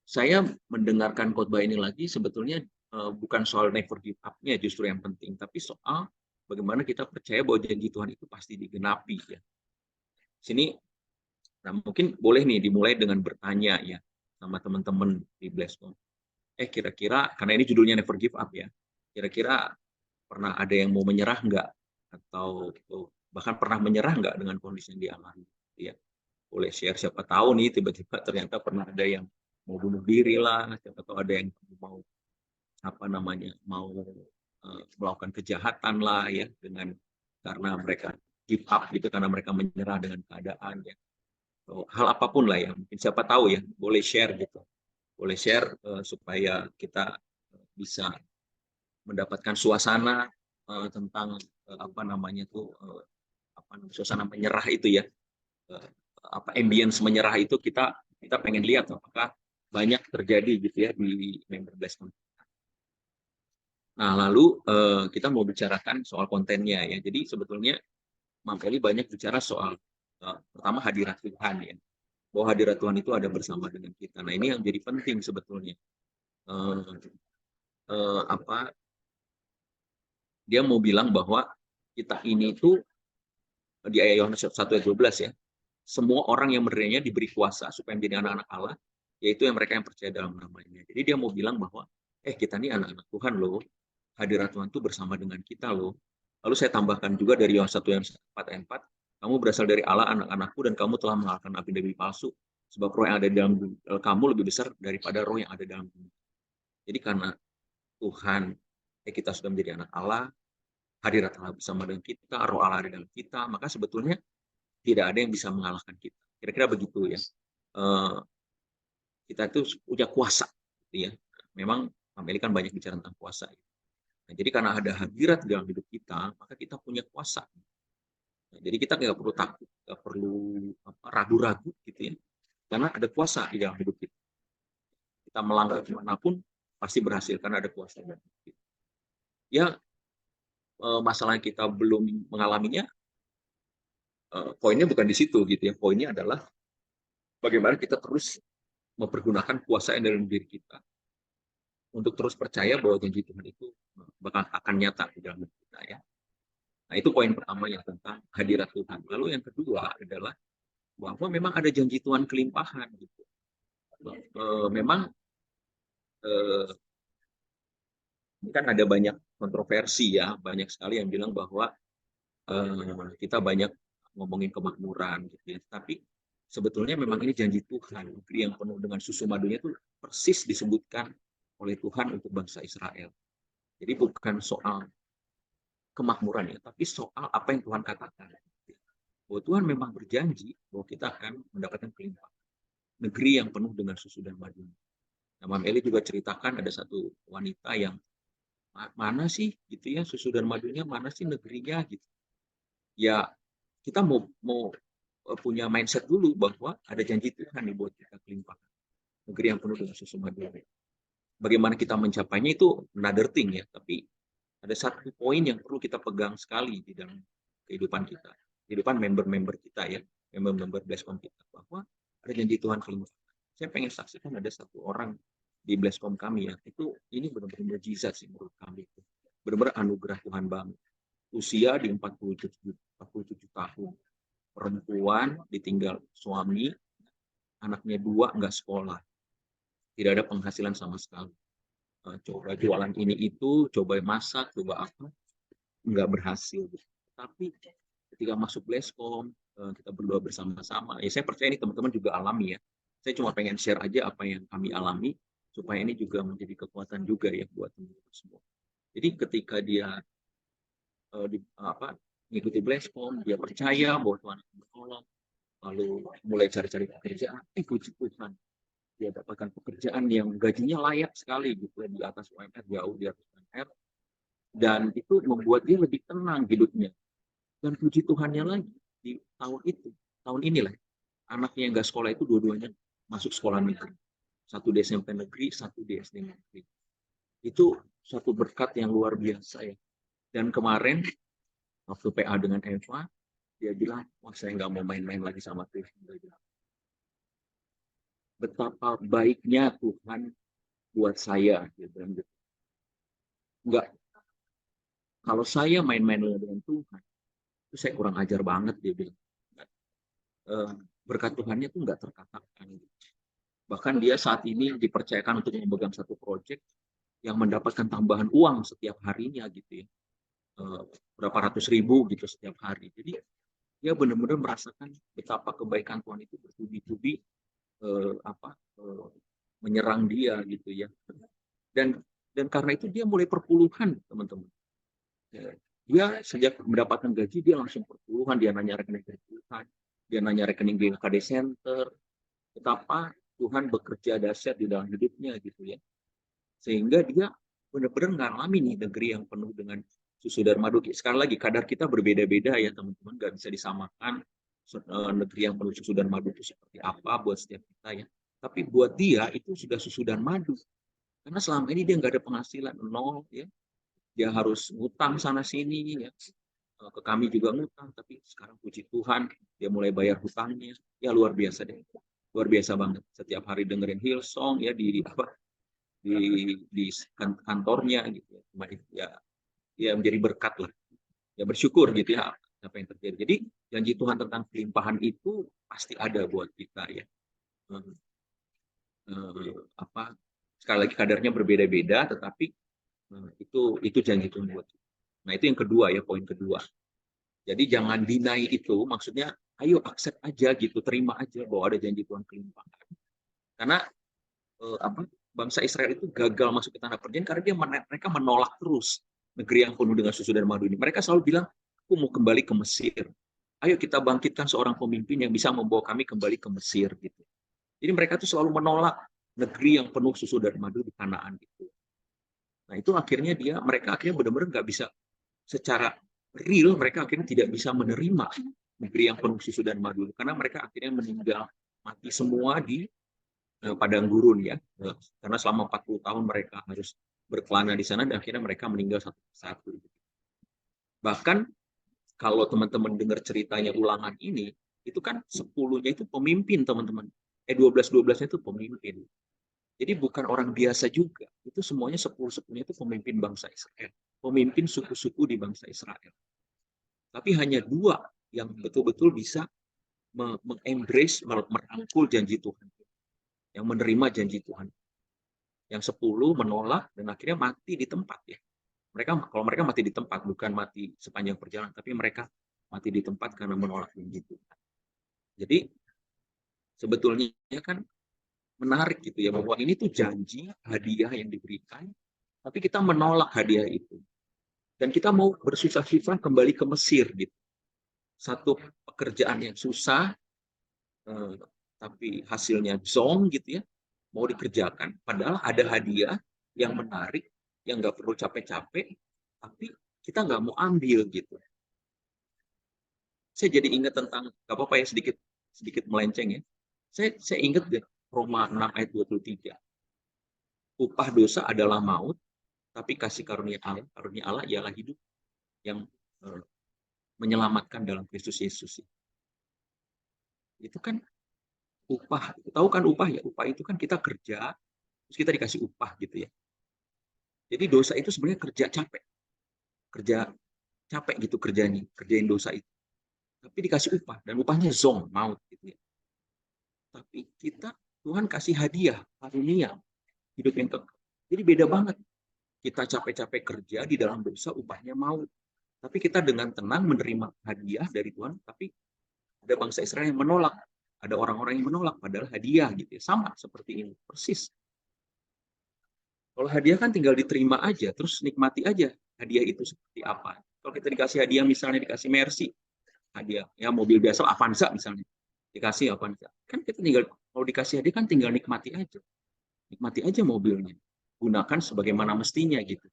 saya mendengarkan khotbah ini lagi sebetulnya bukan soal never give up-nya justru yang penting, tapi soal bagaimana kita percaya bahwa janji Tuhan itu pasti digenapi ya. Sini, nah mungkin boleh nih dimulai dengan bertanya ya sama teman-teman di Blesscom. Kira-kira, karena ini judulnya Never Give Up ya, kira-kira pernah ada yang mau menyerah nggak? Atau bahkan pernah menyerah nggak dengan kondisi yang dialami? Ya, boleh share, siapa tahu nih tiba-tiba ternyata pernah ada yang mau bunuh diri lah, siapa tahu ada yang mau melakukan kejahatan lah ya, karena mereka give up gitu, karena mereka menyerah dengan keadaan ya. Hal apapun lah ya, mungkin siapa tahu ya, boleh share gitu. Boleh share supaya kita bisa mendapatkan suasana tentang suasana menyerah itu ya. Ambience menyerah itu kita pengen lihat apakah banyak terjadi gitu ya di member Blesscom. Nah, lalu kita mau bicarakan soal kontennya ya. Jadi sebetulnya Mam Eli banyak bicara soal pertama hadirat Tuhan ya. Bahwa hadirat Tuhan itu ada bersama dengan kita. Nah, ini yang jadi penting sebetulnya. eh, apa dia mau bilang bahwa kita ini itu di ayat Yohanes 1 ayat 12 ya, semua orang yang menerimanya diberi kuasa supaya menjadi anak-anak Allah, yaitu yang mereka yang percaya dalam namanya. Jadi dia mau bilang bahwa kita ini anak-anak Tuhan loh, hadirat Tuhan itu bersama dengan kita loh. Lalu saya tambahkan juga dari Yohanes 1 ayat 4 ayat 4, kamu berasal dari Allah anak-anakku dan kamu telah mengalahkan nabi-nabi palsu, sebab roh yang ada dalam kamu lebih besar daripada roh yang ada dalam dunia. Jadi karena Tuhan, kita sudah menjadi anak Allah, hadirat Allah bersama dengan kita, roh Allah ada dalam kita, maka sebetulnya tidak ada yang bisa mengalahkan kita. Kira-kira begitu ya. Kita itu punya kuasa, gitu ya. Memang Ameli kan banyak bicara tentang kuasa. Nah, jadi karena ada hadirat dalam hidup kita, maka kita punya kuasa. Nah, jadi kita nggak perlu takut, nggak perlu ragu-ragu, gitu ya. Karena ada kuasa di dalam hidup kita. Kita melangkah kemanapun pasti berhasil karena ada kuasa. Ya, masalah yang kita belum mengalaminya, poinnya bukan di situ gitu ya. Poinnya adalah bagaimana kita terus mempergunakan kuasa yang dalam diri kita untuk terus percaya bahwa janji Tuhan itu akan nyata di dalam hidup kita ya. Nah, itu poin pertama yang tentang hadirat Tuhan. Lalu yang kedua adalah bahwa memang ada janji Tuhan kelimpahan gitu. Memang ini kan ada banyak kontroversi ya, banyak sekali yang bilang bahwa kita banyak ngomongin kemakmuran gitu ya. Tapi sebetulnya memang ini janji Tuhan, negeri yang penuh dengan susu madunya itu persis disebutkan oleh Tuhan untuk bangsa Israel. Jadi bukan soal kemakmuran ya, tapi soal apa yang Tuhan katakan. Bahwa Tuhan memang berjanji bahwa kita akan mendapatkan kelimpahan. Negeri yang penuh dengan susu dan madu. Nah, Mam Eli juga ceritakan ada satu wanita yang mana sih gitu ya susu dan madunya, mana sih negerinya gitu. Ya kita mau punya mindset dulu bahwa ada janji Tuhan nih buat kita kelimpahan. Negeri yang penuh dengan susu madu. Bagaimana kita mencapainya itu another thing ya, tapi ada satu poin yang perlu kita pegang sekali di dalam kehidupan kita, kehidupan member-member kita ya, member-member Blesscom kita, bahwa ada janji Tuhan kelimpahan. Saya pengen saksikan ada satu orang di Blesscom kami ya, itu ini benar-benar mukjizat sih menurut kami itu. Benar-benar anugerah Tuhan banget. Usia di 47 tahun, perempuan ditinggal suami, anaknya 2 nggak sekolah, tidak ada penghasilan sama sekali. Coba jualan ini itu, coba masak, coba apa, nggak berhasil. Tapi ketika masuk Blesscom, kita berdoa bersama-sama. Ya saya percaya ini teman-teman juga alami ya. Saya cuma pengen share aja apa yang kami alami, supaya ini juga menjadi kekuatan juga ya buat teman-teman semua. Jadi ketika dia mengikuti Blesscom, dia percaya bahwa Tuhan akan menolong, lalu mulai cari-cari pekerjaan, puji Tuhan, dia dapatkan pekerjaan yang gajinya layak sekali gitu di atas UMR, jauh di atas UMR, dan itu membuat dia lebih tenang hidupnya. Dan puji Tuhannya lagi di tahun inilah anaknya yang nggak sekolah itu dua-duanya masuk sekolah negeri, satu di SMP negeri, satu di SD negeri. Itu satu berkat yang luar biasa ya. Dan kemarin waktu PA dengan Eva, dia bilang, wah saya nggak mau main-main lagi sama Tuhan. Betapa baiknya Tuhan buat saya. Dia bilang gitu. Enggak. Kalau saya main-main dengan Tuhan, itu saya kurang ajar banget, dia bilang. Berkat Tuhannya itu enggak terkatakan. Bahkan dia saat ini dipercayakan untuk memegang satu proyek yang mendapatkan tambahan uang setiap harinya gitu ya. Berapa ratus ribu gitu setiap hari. Jadi dia benar-benar merasakan betapa kebaikan Tuhan itu bertubi-tubi menyerang dia gitu ya. Dan karena itu dia mulai perpuluhan, teman-teman. Dia sejak mendapatkan gaji dia langsung perpuluhan, dia nanya rekening Tuhan, dia nanya rekening di KD Center, betapa Tuhan bekerja dahsyat di dalam hidupnya gitu ya. Sehingga dia benar-benar ngalami nih negeri yang penuh dengan susu dan madu. Sekali lagi kadar kita berbeda-beda ya teman-teman, nggak bisa disamakan negeri yang penuh susu dan madu itu seperti apa buat setiap kita ya. Tapi buat dia itu sudah susu dan madu. Karena selama ini dia nggak ada penghasilan, nol ya. Dia harus ngutang sana sini ya. Ke kami juga ngutang, tapi sekarang puji Tuhan dia mulai bayar hutangnya. Ya luar biasa deh. Luar biasa banget. Setiap hari dengerin Hillsong ya di di kantornya gitu ya. Cuma itu ya menjadi berkat lah. Ya bersyukur gitu ya apa yang terjadi. Jadi janji Tuhan tentang kelimpahan itu pasti ada buat kita ya. Apa sekali lagi kadarnya berbeda-beda, tetapi itu janji Tuhan buat kita. Nah itu yang kedua ya, poin kedua. Jadi jangan deny itu, maksudnya ayo accept aja gitu, terima aja bahwa ada janji Tuhan kelimpahan. Karena bangsa Israel itu gagal masuk ke tanah perjanjian karena mereka menolak terus negeri yang penuh dengan susu dan madu ini. Mereka selalu bilang, aku mau kembali ke Mesir. Ayo kita bangkitkan seorang pemimpin yang bisa membawa kami kembali ke Mesir gitu. Jadi mereka tuh selalu menolak negeri yang penuh susu dan madu di Kanaan gitu. Nah itu akhirnya mereka akhirnya benar-benar nggak bisa secara real, mereka akhirnya tidak bisa menerima negeri yang penuh susu dan madu karena mereka akhirnya meninggal mati semua di padang gurun ya, karena selama 40 tahun mereka harus berkelana di sana dan akhirnya mereka meninggal satu persatu. Bahkan kalau teman-teman dengar ceritanya Ulangan ini, itu kan 10-nya itu pemimpin teman-teman. 12-12-nya itu pemimpin. Jadi bukan orang biasa juga. Itu semuanya 10-10-nya itu pemimpin bangsa Israel. Pemimpin suku-suku di bangsa Israel. Tapi hanya 2 yang betul-betul bisa mengembrace, merangkul janji Tuhan. Yang menerima janji Tuhan. Yang 10 menolak dan akhirnya mati di tempat ya. Kalau mereka mati di tempat, bukan mati sepanjang perjalanan, tapi mereka mati di tempat karena menolak janji Tuhan. Jadi sebetulnya kan menarik gitu ya, bahwa ini tuh janji, hadiah yang diberikan, tapi kita menolak hadiah itu. Dan kita mau bersusah-susah kembali ke Mesir gitu. Satu pekerjaan yang susah, tapi hasilnya zong gitu ya, mau dikerjakan. Padahal ada hadiah yang menarik, yang nggak perlu capek-capek, tapi kita nggak mau ambil gitu. Saya jadi ingat tentang, nggak apa-apa ya sedikit melenceng ya. Saya ingat deh, Roma 6 ayat 23. Upah dosa adalah maut, tapi kasih karunia Allah ialah hidup yang menyelamatkan dalam Kristus Yesus. Itu kan upah, tahu kan upah ya? Upah itu kan kita kerja, terus kita dikasih upah gitu ya. Jadi dosa itu sebenarnya kerja capek gitu kerjain dosa itu. Tapi dikasih upah, dan upahnya zong, maut gitu ya. Tapi Tuhan kasih hadiah, karunia, hidup yang kekal. Jadi beda banget. Kita capek-capek kerja di dalam dosa, upahnya maut. Tapi kita dengan tenang menerima hadiah dari Tuhan, tapi ada bangsa Israel yang menolak. Ada orang-orang yang menolak, padahal hadiah gitu ya. Sama seperti ini, persis. Kalau hadiah kan tinggal diterima aja, terus nikmati aja hadiah itu seperti apa. Kalau kita dikasih hadiah, misalnya dikasih Mercy, hadiah ya mobil biasa Avanza misalnya, dikasih Avanza. Kan kita tinggal, kalau dikasih hadiah kan tinggal nikmati aja. Nikmati aja mobilnya. Gunakan sebagaimana mestinya gitu.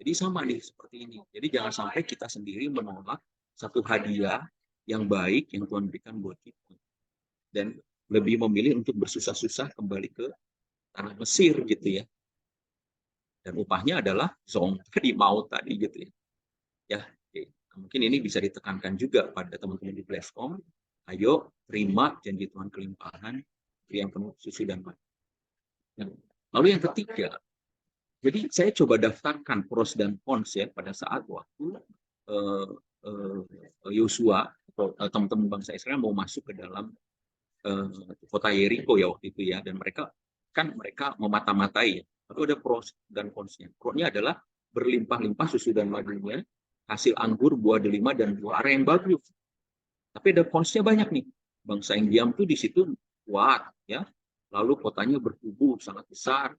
Jadi sama nih seperti ini. Jadi jangan sampai kita sendiri menolak satu hadiah yang baik yang Tuhan berikan buat kita. Dan lebih memilih untuk bersusah-susah kembali ke tanah Mesir gitu ya. Dan upahnya adalah zong tadi, maut tadi gitu ya. Ya, mungkin ini bisa ditekankan juga pada teman-teman di Blesscom. Ayo terima janji Tuhan kelimpahan yang penuh susu dan madu. Lalu yang ketiga, jadi saya coba daftarkan pros dan cons ya pada saat waktu Yosua atau teman-teman bangsa Israel mau masuk ke dalam kota Yeriko ya waktu itu ya, dan mereka memata-matai ya. Tapi ada pros dan cons-nya. Pro-nya adalah berlimpah-limpah susu dan madunya, hasil anggur, buah delima, dan buah ara yang bagus. Tapi ada cons-nya banyak nih. Bangsa yang diam tuh di situ kuat ya. Lalu kotanya bertubuh sangat besar.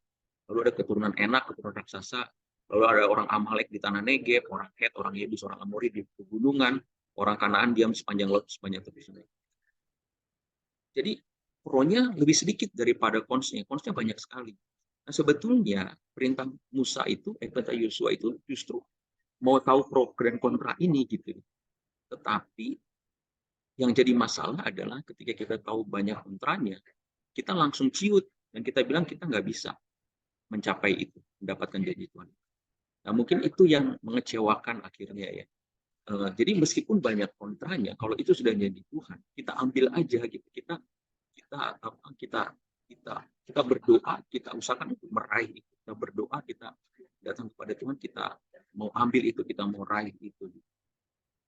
Lalu ada keturunan Enak, keturunan raksasa. Lalu ada orang Amalek di tanah Negeb, orang Het, orang Yebus, orang Amori di pegunungan, orang Kanaan diam sepanjang laut, sepanjang tepi sungai. Jadi pro-nya lebih sedikit daripada cons-nya. Cons-nya banyak sekali. Nah, sebetulnya perintah Musa itu, perintah Yosua itu justru mau tahu pro dan kontra ini gitu. Tetapi yang jadi masalah adalah ketika kita tahu banyak kontranya, kita langsung ciut dan kita bilang kita nggak bisa mencapai itu, mendapatkan janji Tuhan. Nah, mungkin itu yang mengecewakan akhirnya ya. Jadi meskipun banyak kontranya, kalau itu sudah janji Tuhan, kita ambil aja gitu. Kita Kita berdoa, kita usahakan untuk meraih itu. Kita berdoa, kita datang kepada Tuhan, kita mau ambil itu, kita mau raih itu.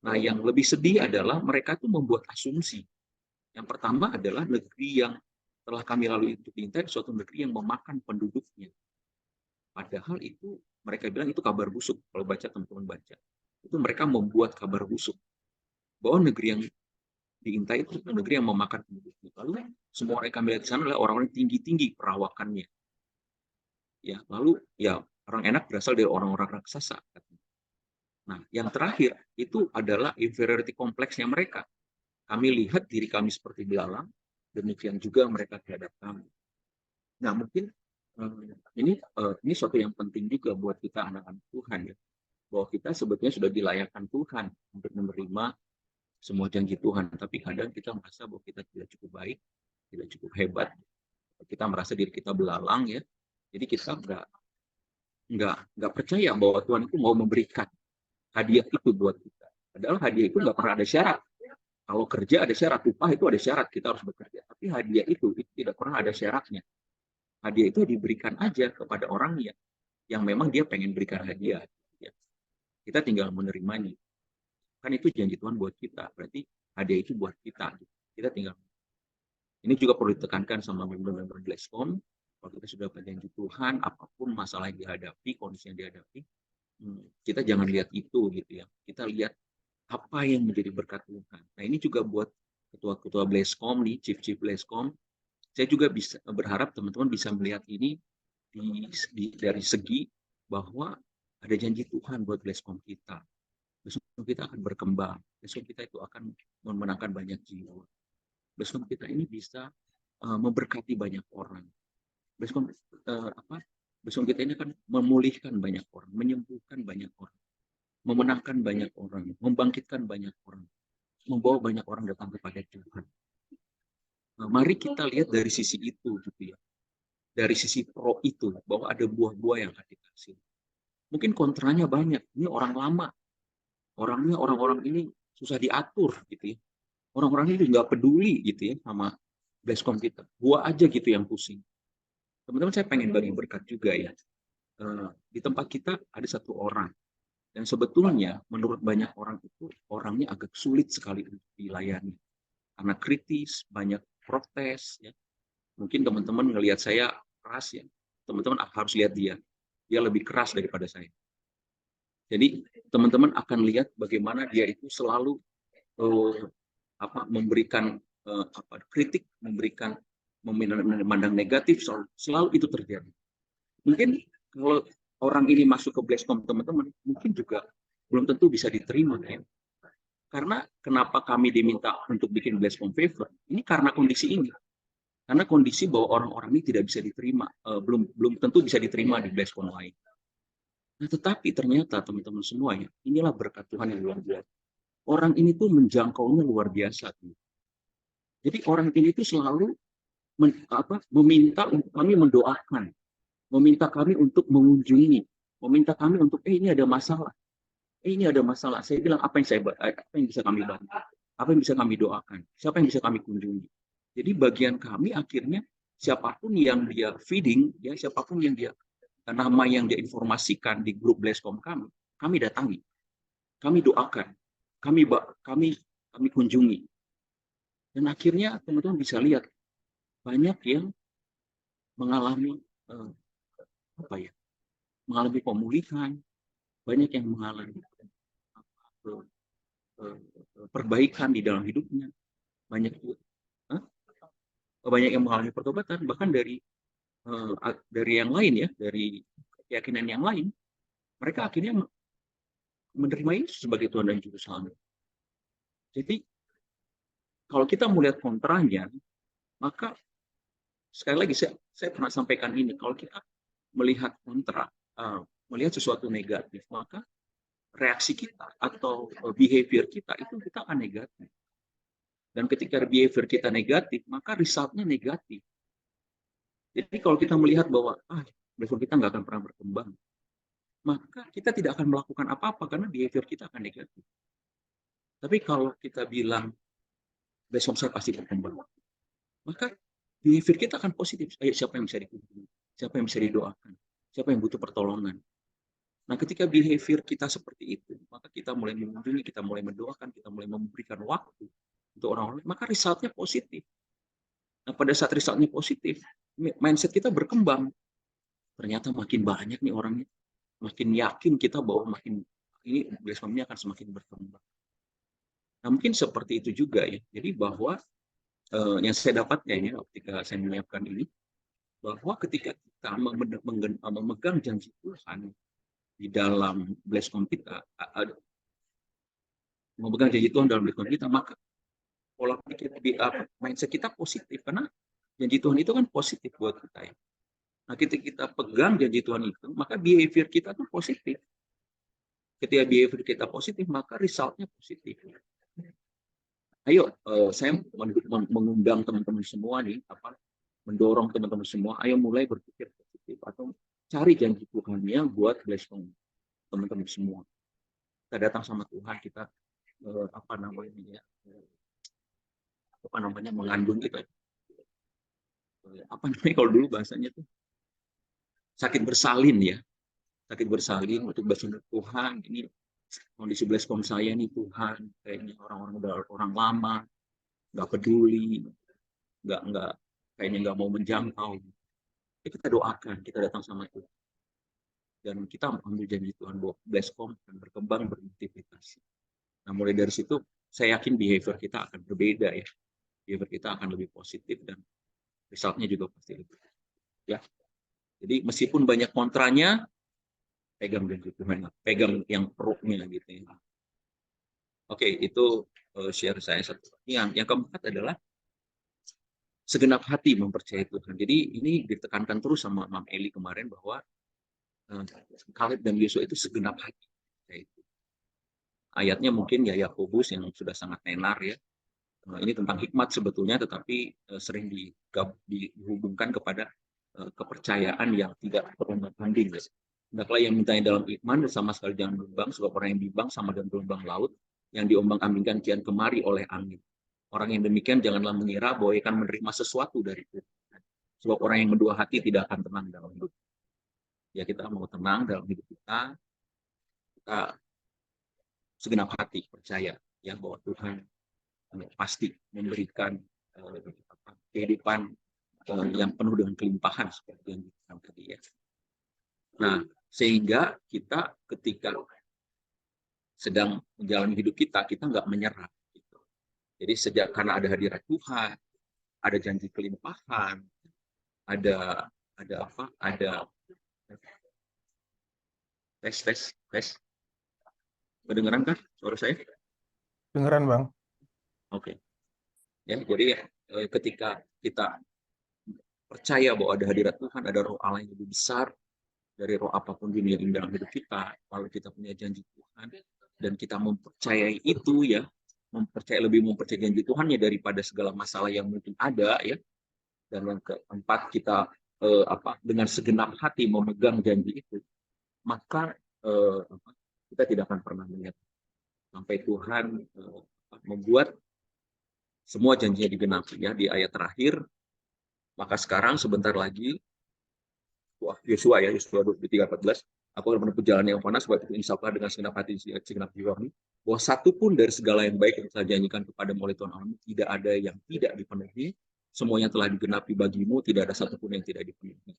Nah, yang lebih sedih adalah mereka tuh membuat asumsi. Yang pertama adalah negeri yang telah kami lalui untuk diintai, suatu negeri yang memakan penduduknya. Padahal itu mereka bilang itu kabar busuk. Kalau baca, teman-teman baca. Itu mereka membuat kabar busuk. Bahwa negeri yang diintai itu negeri yang memakan penduduknya. Lalu semua orang yang kami lihat di sana adalah orang-orang tinggi-tinggi perawakannya. Ya, lalu ya orang enak berasal dari orang-orang raksasa. Nah, yang terakhir itu adalah inferiority kompleksnya mereka. Kami lihat diri kami seperti belalang, demikian juga mereka terhadap kami. Nah, mungkin ini suatu yang penting juga buat kita anak-anak Tuhan, ya, bahwa kita sebetulnya sudah dilayakkan Tuhan untuk menerima semua janji Tuhan, tapi kadang kita merasa bahwa kita tidak cukup baik, tidak cukup hebat, kita merasa diri kita belalang, ya, jadi kita nggak percaya bahwa Tuhan itu mau memberikan hadiah itu buat kita. Padahal hadiah itu nggak pernah ada syarat. Kalau kerja ada syarat, upah itu ada syarat, kita harus bekerja. Tapi hadiah itu tidak pernah ada syaratnya. Hadiah itu diberikan aja kepada orang yang memang dia pengen berikan hadiah. Kita tinggal menerimanya. Kan itu janji Tuhan buat kita. Berarti hadiah itu buat kita. Kita tinggal. Ini juga perlu ditekankan sama member-member Blesscom. Kalau kita sudah berjanji Tuhan, apapun masalah yang dihadapi, kondisi yang dihadapi, kita jangan lihat itu gitu ya. Kita lihat apa yang menjadi berkat Tuhan. Nah, ini juga buat ketua-ketua Blesscom nih, chief Blesscom. Saya juga bisa berharap teman-teman bisa melihat ini dari segi bahwa ada janji Tuhan buat Blesscom kita. Blesscom kita akan berkembang. Blesscom kita itu akan memenangkan banyak jiwa. Blesscom kita ini bisa memberkati banyak orang. Blesscom kita ini akan memulihkan banyak orang, menyembuhkan banyak orang, memenangkan banyak orang, membangkitkan banyak orang, membawa banyak orang datang kepada Tuhan. Nah, mari kita lihat dari sisi itu, gitu ya. Dari sisi pro itu, bahwa ada buah-buah yang akan dikasih. Mungkin kontranya banyak. Ini orang lama, orang-orang ini susah diatur, gitu ya. Orang-orang ini nggak peduli, gitu ya, sama Blesscom kita. Gua aja gitu yang pusing. Teman-teman, saya pengen bagi berkat juga ya. Di tempat kita ada satu orang. Dan sebetulnya menurut banyak orang itu orangnya agak sulit sekali untuk dilayani. Karena kritis, banyak protes. Ya. Mungkin teman-teman ngelihat saya keras ya. Teman-teman harus lihat dia. Dia lebih keras daripada saya. Jadi teman-teman akan lihat bagaimana dia itu selalu memberikan kritik, memberikan memandang negatif, selalu itu terjadi. Mungkin kalau orang ini masuk ke Blesscom teman-teman, mungkin juga belum tentu bisa diterima. Ya. Karena kenapa kami diminta untuk bikin Blesscom Favor? Ini karena kondisi ini. Karena kondisi bahwa orang-orang ini tidak bisa diterima, belum tentu bisa diterima di Blesscom lain. Nah, tetapi ternyata teman-teman semuanya, inilah berkat Tuhan yang luar biasa. Orang ini tuh menjangkaunya luar biasa. Jadi orang ini tuh selalu meminta untuk kami mendoakan, meminta kami untuk mengunjungi, meminta kami untuk ini ada masalah, ini ada masalah. Saya bilang apa yang bisa kami bantu, apa yang bisa kami doakan, siapa yang bisa kami kunjungi. Jadi bagian kami akhirnya siapapun yang dia feeding, ya siapapun yang dia nama yang dia informasikan di grup Blesscom kami datangi, kami doakan, kami kunjungi. Dan akhirnya teman-teman bisa lihat banyak yang mengalami mengalami pemulihan, banyak yang mengalami perbaikan di dalam hidupnya, banyak yang mengalami pertobatan, bahkan dari yang lain ya, dari keyakinan yang lain, mereka akhirnya menerima Yesus sebagai Tuhan dan Juru Selamat. Jadi kalau kita melihat kontranya, maka sekali lagi saya pernah sampaikan ini, kalau kita melihat kontra, melihat sesuatu negatif, maka reaksi kita atau behavior kita itu kita akan negatif. Dan ketika behavior kita negatif, maka resultnya negatif. Jadi kalau kita melihat bahwa Blesscom kita nggak akan pernah berkembang, maka kita tidak akan melakukan apa-apa karena behavior kita akan negatif. Tapi kalau kita bilang Blesscom saya pasti berkembang, maka behavior kita akan positif. Ayo, siapa yang bisa dikunjungi? Siapa yang bisa didoakan? Siapa yang butuh pertolongan? Nah, ketika behavior kita seperti itu, maka kita mulai mengunjungi, kita mulai mendoakan, kita mulai memberikan waktu untuk orang-orang, maka resultnya positif. Nah, pada saat resultnya positif, mindset kita berkembang. Ternyata makin banyak nih orangnya, makin yakin kita bahwa makin ini blessing-nya akan semakin berkembang. Nah, mungkin seperti itu juga ya. Jadi bahwa yang saya dapatkan ya ketika saya menyiapkan ini, bahwa ketika kita memegang janji Tuhan di dalam blessing kita, memegang janji Tuhan dalam blessing kita, maka pola pikir mindset kita positif karena janji Tuhan itu kan positif buat kita ya. Nah, ketika kita pegang janji Tuhan itu, maka behavior kita tuh positif. Ketika behavior kita positif, maka resultnya positif. Ayo, saya mengundang teman-teman semua nih, mendorong teman-teman semua, ayo mulai berpikir positif atau cari janji Tuhannya buat blessing teman-teman semua. Kita datang sama Tuhan, kita mengandung kita. Kalau dulu bahasanya tuh sakit bersalin ya. Sakit bersalin untuk blessing Tuhan. Ini kondisi blessing saya nih Tuhan, kayaknya orang-orang udah orang lama, nggak peduli, kayaknya nggak mau menjangkau. Ya, kita doakan, kita datang sama Tuhan. Dan kita ambil janji Tuhan bahwa blessing akan berkembang, bermultiplikasi. Nah, mulai dari situ, saya yakin behavior kita akan berbeda ya. Behavior kita akan lebih positif dan resultnya juga pasti lebih. Ya. Jadi meskipun banyak kontranya, pegang janji Tuhan, pegang yang pro-nya gitu ya. Oke, itu share saya satu. Yang keempat adalah segenap hati mempercayai Tuhan. Jadi ini ditekankan terus sama Mam Eli kemarin bahwa Kaleb dan Yosua itu segenap hati. Ayatnya mungkin ya Yakobus yang sudah sangat tenar ya. Ini tentang hikmat sebetulnya, tetapi sering dihubungkan kepada kepercayaan yang tidak berbanding. Hendaklah yang mintanya dalam iman sama sekali jangan bimbang, sebab orang yang bimbang sama dengan gelombang laut yang diombang-ambingkan kian kemari oleh angin. Orang yang demikian janganlah mengira bahwa akan menerima sesuatu dari Tuhan. Sebab orang yang mendua hati tidak akan tenang dalam hidup. Ya, kita mau tenang dalam hidup kita segenap hati percaya ya bahwa Tuhan pasti memberikan kehidupan yang penuh dengan kelimpahan seperti yang dikatakan tadi ya. Nah, sehingga kita ketika sedang menjalani hidup kita nggak menyerah. Gitu. Jadi karena ada hadirat Tuhan, ada janji kelimpahan, ada tes. Kedengeran kan suara saya? Dengeran, Bang. Oke. Ya, jadi ketika kita percaya bahwa ada hadirat Tuhan, ada roh Allah yang lebih besar dari roh apapun dunia yang dalam hidup kita, kalau kita punya janji Tuhan dan kita mempercayai itu ya, lebih mempercayai janji Tuhan ya daripada segala masalah yang mungkin ada ya. Dan yang keempat, kita dengan segenap hati memegang janji itu, maka kita tidak akan pernah melihat sampai Tuhan membuat semua janjinya digenapi ya di ayat terakhir. Maka sekarang sebentar lagi Yosua 23:14, aku akan menempuh jalan yang panas, sebab itu insaflah dengan segenap hati, segenap jiwa ini, bahwa satu pun dari segala yang baik yang telah janjikan kepada oleh Tuhan Allah tidak ada yang tidak dipenuhi, semuanya telah digenapi bagimu, tidak ada satupun yang tidak dipenuhi.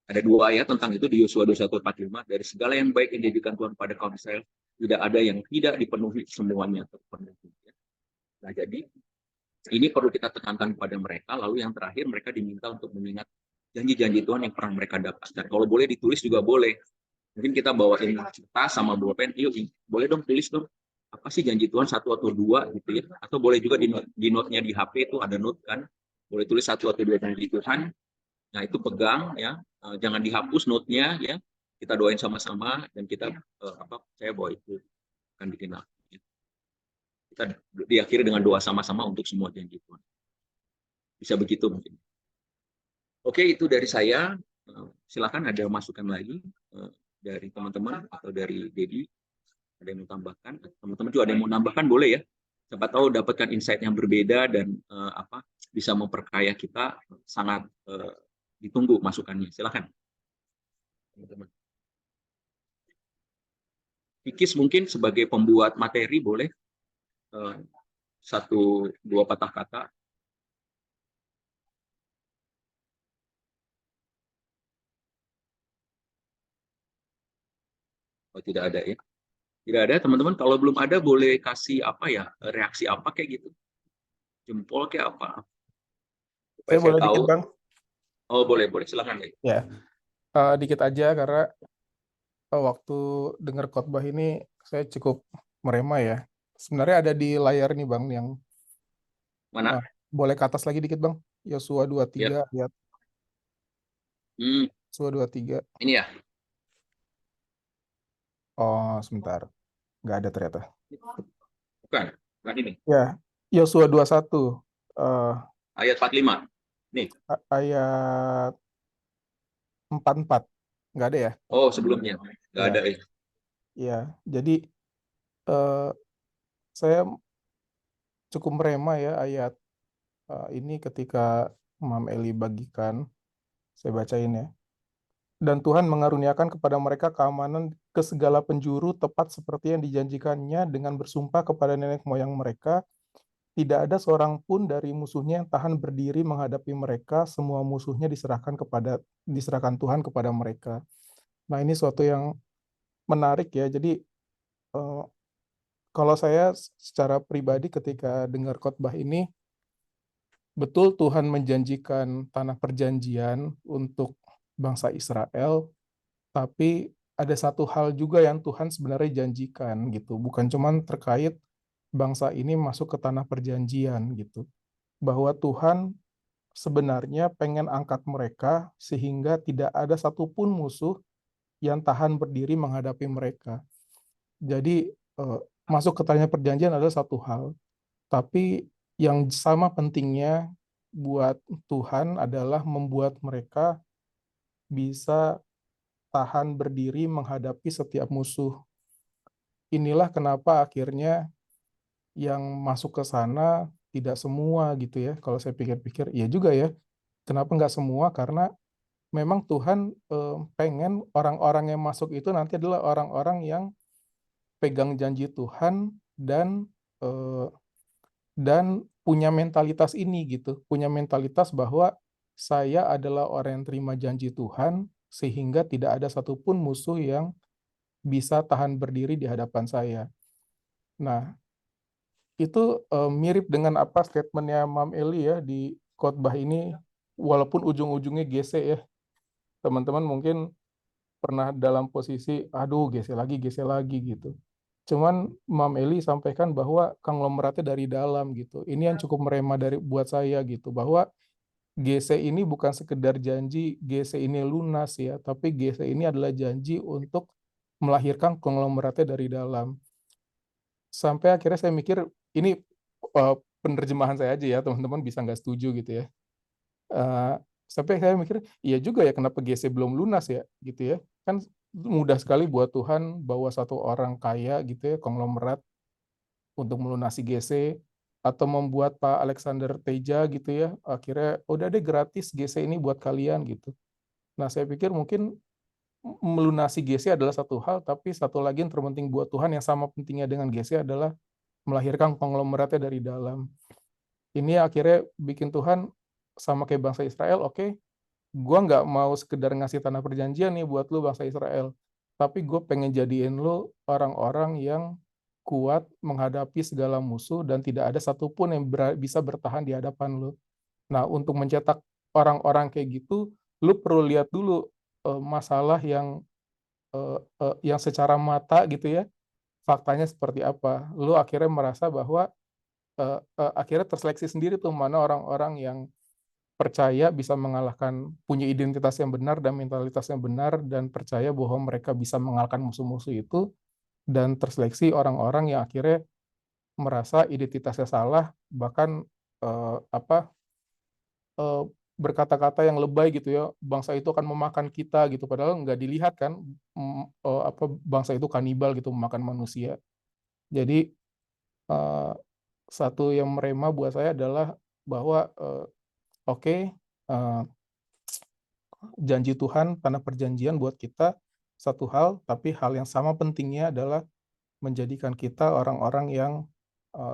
Ada 2 ayat tentang itu di Yosua 21:45, dari segala yang baik yang dijadikan Tuhan pada kaum Israel, tidak ada yang tidak dipenuhi, semuanya terpenuhi. Nah, jadi ini perlu kita tekankan kepada mereka. Lalu yang terakhir, mereka diminta untuk mengingat janji-janji Tuhan yang pernah mereka dapatkan. Kalau boleh ditulis juga boleh. Mungkin kita bawain kertas sama pulpen, yuk boleh dong tulis dong. Apa sih janji Tuhan 1 atau 2 gitu ya. Atau boleh juga di note-nya di HP itu ada note kan. Boleh tulis 1 atau 2 janji Tuhan. Nah, itu pegang ya. Jangan dihapus note-nya ya. Kita doain sama-sama dan kita saya bahwa itu akan digenapi. Kita diakhiri dengan doa sama-sama untuk semua janji Tuhan. Bisa begitu mungkin. Oke, itu dari saya. Silakan ada masukan lagi dari teman-teman atau dari Dedi. Ada yang mau tambahkan? Teman-teman juga ada yang mau nambahkan boleh ya. Siapa tahu dapatkan insight yang berbeda dan bisa memperkaya kita, sangat ditunggu masukannya. Silakan, teman-teman. Kikis mungkin sebagai pembuat materi boleh 1-2 patah kata. Oh, tidak ada ya? Tidak ada, teman-teman. Kalau belum ada, boleh kasih apa ya, reaksi apa kayak gitu, jempol kayak apa, supaya Saya saya boleh tahu. dikit, Bang? Oh, boleh, silakan ya. Ya, dikit aja karena waktu dengar khotbah ini saya cukup merema ya. Sebenarnya ada di layar nih, Bang, yang Mana? boleh ke atas lagi dikit, Bang. Yosua 23 Ya. ayat. Yosua 23. Ini ya. Oh, sebentar. Nggak ada ternyata. Bukan ini. Ya, Yosua 21. Ayat 45. Nih. Ayat 44. Nggak ada ya? Oh, sebelumnya. Nggak Ya. ada ya. Ya, jadi saya cukup merema ya ayat ini ketika Mam Eli bagikan. Saya bacain ya. Dan Tuhan mengaruniakan kepada mereka keamanan ke segala penjuru tepat seperti yang dijanjikannya dengan bersumpah kepada nenek moyang mereka. Tidak ada seorang pun dari musuhnya yang tahan berdiri menghadapi mereka. Semua musuhnya diserahkan Tuhan kepada mereka. Nah, ini suatu yang menarik ya. Jadi kalau saya secara pribadi ketika dengar khotbah ini, betul Tuhan menjanjikan tanah perjanjian untuk bangsa Israel, tapi ada satu hal juga yang Tuhan sebenarnya janjikan gitu, bukan cuman terkait bangsa ini masuk ke tanah perjanjian gitu, bahwa Tuhan sebenarnya pengen angkat mereka sehingga tidak ada satupun musuh yang tahan berdiri menghadapi mereka. Jadi masuk ke tanah perjanjian adalah satu hal, tapi yang sama pentingnya buat Tuhan adalah membuat mereka bisa tahan berdiri menghadapi setiap musuh. Inilah kenapa akhirnya yang masuk ke sana tidak semua gitu ya. Kalau saya pikir-pikir, ya juga ya. Kenapa nggak semua? Karena memang Tuhan pengen orang-orang yang masuk itu nanti adalah orang-orang yang pegang janji Tuhan dan punya mentalitas ini gitu. Punya mentalitas bahwa saya adalah orang yang terima janji Tuhan, sehingga tidak ada satupun musuh yang bisa tahan berdiri di hadapan saya. Nah, itu mirip dengan apa statementnya Mam Eli ya di khotbah ini, walaupun ujung-ujungnya GC ya. Teman-teman mungkin pernah dalam posisi, aduh GC lagi gitu. Cuman Mam Eli sampaikan bahwa konglomeratnya dari dalam gitu. Ini yang cukup merema buat saya gitu, bahwa GC ini bukan sekedar janji GC ini lunas ya, tapi GC ini adalah janji untuk melahirkan konglomeratnya dari dalam. Sampai akhirnya saya mikir, ini penerjemahan saya aja ya, teman-teman bisa nggak setuju gitu ya. Sampai saya mikir, iya juga ya kenapa GC belum lunas ya gitu ya. Kan mudah sekali buat Tuhan bawa satu orang kaya gitu ya, konglomerat untuk melunasi GC, atau membuat Pak Alexander Teja gitu ya, akhirnya udah deh gratis GC ini buat kalian gitu. Nah, saya pikir mungkin melunasi GC adalah satu hal, tapi satu lagi yang terpenting buat Tuhan yang sama pentingnya dengan GC adalah melahirkan konglomeratnya dari dalam. Ini akhirnya bikin Tuhan sama kayak bangsa Israel, oke, gue nggak mau sekedar ngasih tanah perjanjian nih buat lu bangsa Israel, tapi gue pengen jadiin lu orang-orang yang kuat menghadapi segala musuh dan tidak ada satupun yang bisa bertahan di hadapan lu. Nah, untuk mencetak orang-orang kayak gitu, lu perlu lihat dulu masalah yang secara mata gitu ya, faktanya seperti apa. Lu akhirnya merasa bahwa akhirnya terseleksi sendiri tuh mana orang-orang yang percaya bisa mengalahkan, punya identitas yang benar dan mentalitas yang benar, dan percaya bahwa mereka bisa mengalahkan musuh-musuh itu, dan terseleksi orang-orang yang akhirnya merasa identitasnya salah, bahkan berkata-kata yang lebay gitu ya, bangsa itu akan memakan kita gitu, padahal nggak dilihat kan bangsa itu kanibal gitu, memakan manusia. Jadi satu yang merema buat saya adalah bahwa oke, janji Tuhan, tanah perjanjian buat kita satu hal, tapi hal yang sama pentingnya adalah menjadikan kita orang-orang yang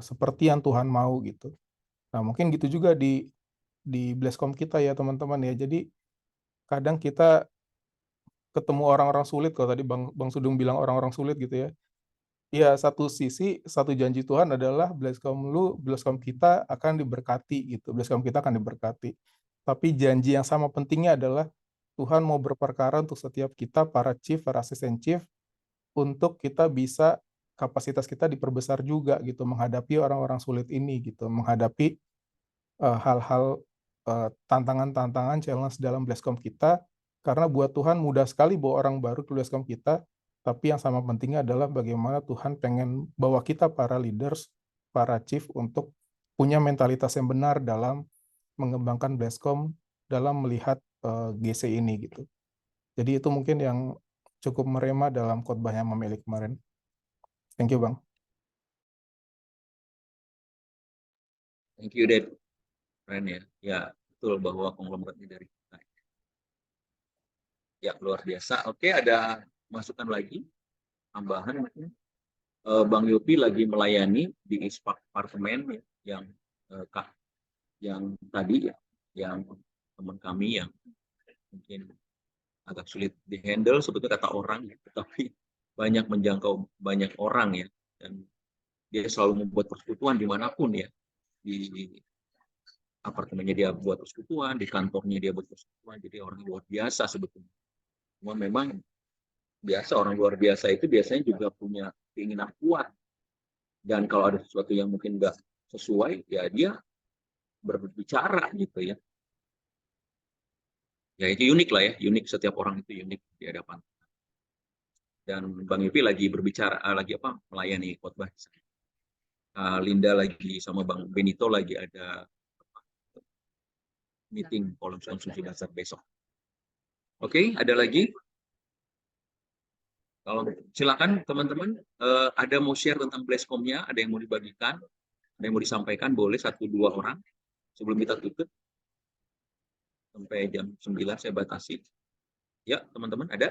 seperti yang Tuhan mau gitu. Nah, mungkin gitu juga di Blesscom kita ya teman-teman ya. Jadi kadang kita ketemu orang-orang sulit, kalau tadi Bang Sudung bilang orang-orang sulit gitu ya. Ya, satu sisi, satu janji Tuhan adalah Blesscom kita akan diberkati gitu. Blesscom kita akan diberkati. Tapi janji yang sama pentingnya adalah Tuhan mau berperkara untuk setiap kita, para chief, para assistant chief, untuk kita bisa kapasitas kita diperbesar juga gitu, menghadapi orang-orang sulit ini gitu, menghadapi hal-hal tantangan-tantangan, challenge dalam Blesscom kita, karena buat Tuhan mudah sekali bawa orang baru ke Blesscom kita, tapi yang sama pentingnya adalah bagaimana Tuhan pengen bawa kita para leaders, para chief untuk punya mentalitas yang benar dalam mengembangkan Blesscom, dalam melihat GC ini gitu. Jadi itu mungkin yang cukup merema dalam khotbahnya Mama Eli kemarin. Thank you, Bang. Thank you, Dad. Keren ya. Ya, betul bahwa konglomerat ini dari kita. Ya, luar biasa. Oke, ada masukan lagi, tambahan mungkin. Bang Yopi lagi melayani di ISPAK apartemen ya, yang tadi ya, yang teman kami yang mungkin agak sulit dihandle sebetulnya kata orang, gitu, tapi banyak menjangkau banyak orang ya, dan dia selalu membuat persekutuan dimanapun ya, di apartemennya dia buat persekutuan, di kantornya dia buat persekutuan, jadi orang luar biasa sebetulnya. Cuma memang biasa orang luar biasa itu biasanya juga punya keinginan kuat, dan kalau ada sesuatu yang mungkin nggak sesuai ya dia berbicara gitu ya. Ya itu unik lah ya, unik, setiap orang itu unik di hadapan. Dan Bang Yopi lagi berbicara, lagi melayani khotbah. Linda lagi sama Bang Benito lagi ada meeting konsumsi dasar besok. Oke, ada lagi? Kalau silakan teman-teman, ada mau share tentang Blesscom-nya, ada yang mau dibagikan, ada yang mau disampaikan, boleh 1-2 orang sebelum kita tutup. Sampai jam 9 saya batasi. Ya, teman-teman ada?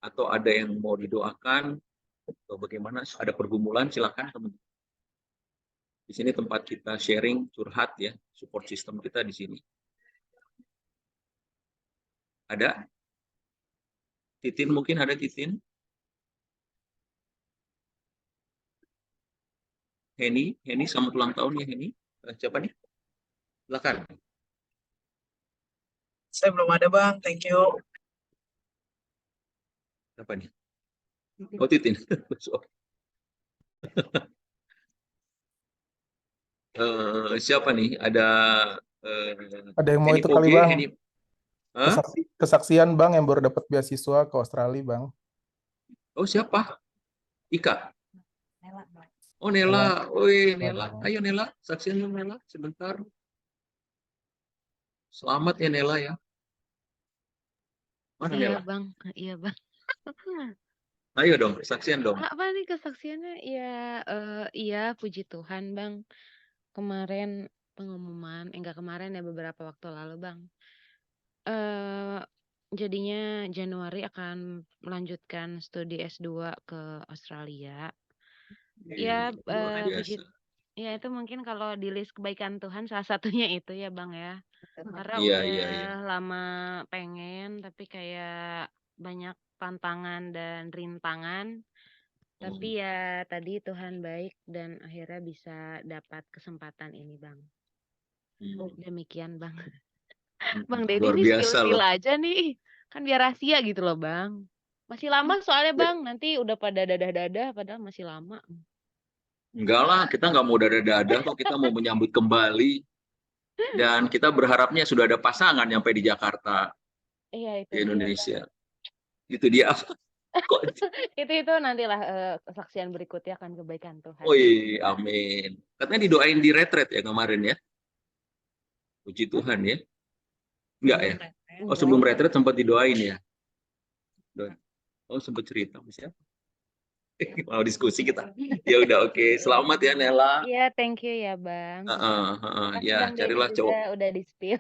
Atau ada yang mau didoakan, atau bagaimana, ada pergumulan, silakan teman-teman. Di sini tempat kita sharing, curhat ya, support system kita di sini. Ada? Titin mungkin ada, Titin? Henny selamat ulang tahun ya Henny. Siapa nih? Silakan. Saya belum ada Bang, thank you. Siapa nih? Oh Titin. Siapa nih? Ada yang mau Henny itu Poge, kali Bang. Henny... Kesaksian Bang yang baru dapat beasiswa ke Australia Bang. Oh siapa? Ika. Oh Nela. Oi Nela. Ayo Nela, saksian Nela sebentar. Selamat ya Nela ya. Mana Iya Nela? Bang, iya Bang. Ayo dong, kesaksian dong. Apa nih kesaksiannya? Ya, iya puji Tuhan Bang. Kemarin pengumuman, enggak kemarin ya, beberapa waktu lalu Bang. Jadinya Januari akan melanjutkan studi S2 ke Australia. Ya, puji. Ya itu mungkin kalau di list kebaikan Tuhan salah satunya itu ya Bang ya. Karena udah lama pengen, tapi kayak banyak tantangan dan rintangan. Tapi ya tadi Tuhan baik dan akhirnya bisa dapat kesempatan ini Bang. Demikian Bang. Bang Deddy nih spill aja nih. Kan biar rahasia gitu loh Bang. Masih lama soalnya Bang. Nanti udah pada dadah-dadah padahal masih lama. Enggak lah, kita nggak mau dadah-dadah kok, kita mau menyambut kembali. Dan kita berharapnya sudah ada pasangan sampai di Jakarta. Iya, itu di Indonesia. Itu dia. itu nantilah kesaksian berikutnya akan kebaikan Tuhan. Oh iya, amin. Katanya didoain di retret ya kemarin ya. Puji Tuhan ya. Enggak ya? Oh sebelum retret sempat didoain ya. Oh sempat cerita siapa? Mau diskusi kita. Ya udah oke. Selamat ya Nela. Iya, thank you ya Bang. Makasih Ya, Bang Denny carilah cowok, juga udah di-spill.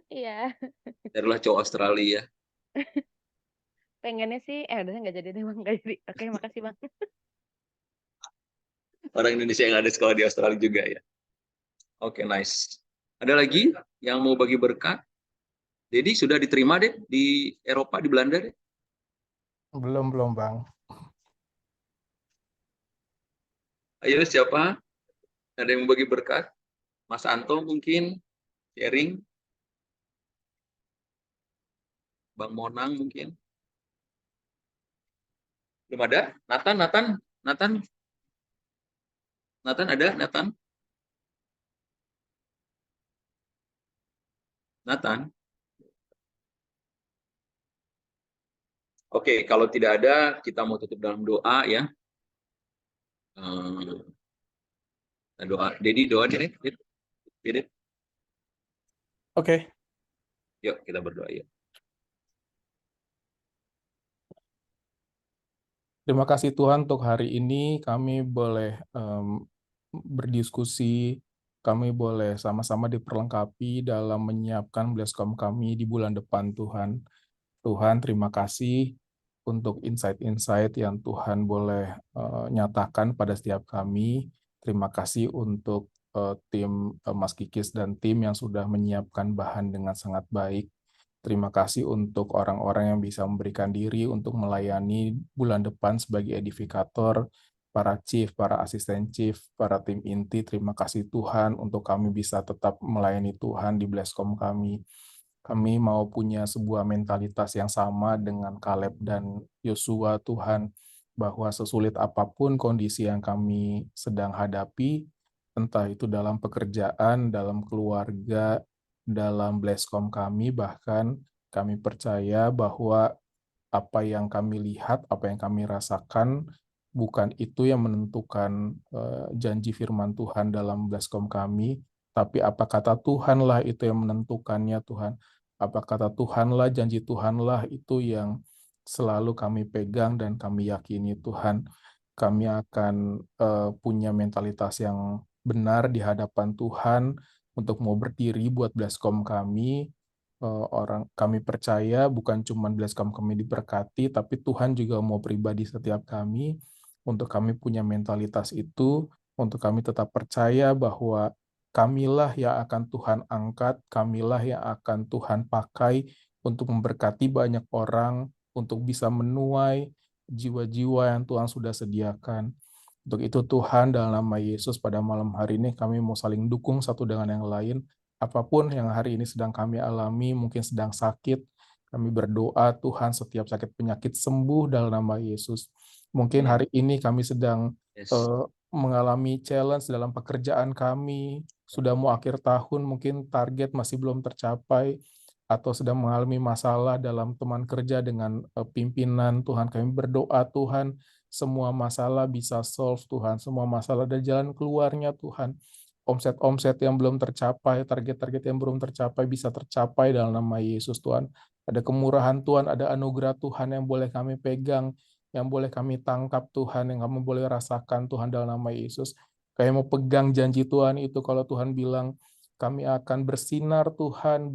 Iya, carilah cowok Australia. pengennya sih, udah nggak jadi deh Bang, nggak jadi. Oke, makasih Bang. Orang Indonesia yang ada sekolah di Australia juga ya. Oke, nice. Ada lagi yang mau bagi berkat? Jadi sudah diterima deh di Eropa, di Belanda deh. Belum Bang. Ayo siapa? Ada yang mau bagi berkat? Mas Anto mungkin sharing. Bang Monang mungkin. Belum ada? Nathan ada? Nathan? Oke, kalau tidak ada, kita mau tutup dalam doa ya. Doa. Dedi doa deh. Dit. Oke. Yuk kita berdoa ya. Terima kasih Tuhan untuk hari ini kami boleh berdiskusi, kami boleh sama-sama diperlengkapi dalam menyiapkan Blesscom kami di bulan depan Tuhan. Tuhan, terima kasih untuk insight-insight yang Tuhan boleh nyatakan pada setiap kami. Terima kasih untuk tim Mas Kikis dan tim yang sudah menyiapkan bahan dengan sangat baik. Terima kasih untuk orang-orang yang bisa memberikan diri untuk melayani bulan depan sebagai edifikator, para chief, para asisten chief, para tim inti. Terima kasih Tuhan untuk kami bisa tetap melayani Tuhan di Blesscom kami. Kami mau punya sebuah mentalitas yang sama dengan Caleb dan Yosua Tuhan, bahwa sesulit apapun kondisi yang kami sedang hadapi, entah itu dalam pekerjaan, dalam keluarga, dalam Blesscom kami, bahkan kami percaya bahwa apa yang kami lihat, apa yang kami rasakan, bukan itu yang menentukan janji firman Tuhan dalam Blesscom kami, tapi apa kata Tuhanlah itu yang menentukannya Tuhan. Apa kata Tuhanlah, janji Tuhanlah itu yang selalu kami pegang dan kami yakini Tuhan. Kami akan punya mentalitas yang benar di hadapan Tuhan untuk mau berdiri buat Blesscom kami. Kami percaya bukan cuma Blesscom kami diberkati, tapi Tuhan juga mau pribadi setiap kami, untuk kami punya mentalitas itu, untuk kami tetap percaya bahwa kamilah yang akan Tuhan angkat, kamilah yang akan Tuhan pakai untuk memberkati banyak orang, untuk bisa menuai jiwa-jiwa yang Tuhan sudah sediakan. Untuk itu Tuhan, dalam nama Yesus pada malam hari ini kami mau saling dukung satu dengan yang lain. Apapun yang hari ini sedang kami alami, mungkin sedang sakit, kami berdoa Tuhan setiap sakit penyakit sembuh dalam nama Yesus. Mungkin hari ini kami sedang mengalami challenge dalam pekerjaan kami, sudah mau akhir tahun, mungkin target masih belum tercapai, atau sedang mengalami masalah dalam teman kerja dengan pimpinan. Tuhan, kami berdoa Tuhan, semua masalah bisa solve Tuhan, semua masalah ada jalan keluarnya Tuhan. Omset-omset yang belum tercapai, target-target yang belum tercapai bisa tercapai dalam nama Yesus Tuhan. Ada kemurahan Tuhan, ada anugerah Tuhan yang boleh kami pegang, yang boleh kami tangkap Tuhan, yang kami boleh rasakan Tuhan dalam nama Yesus. Kami mau pegang janji Tuhan itu, kalau Tuhan bilang kami akan bersinar Tuhan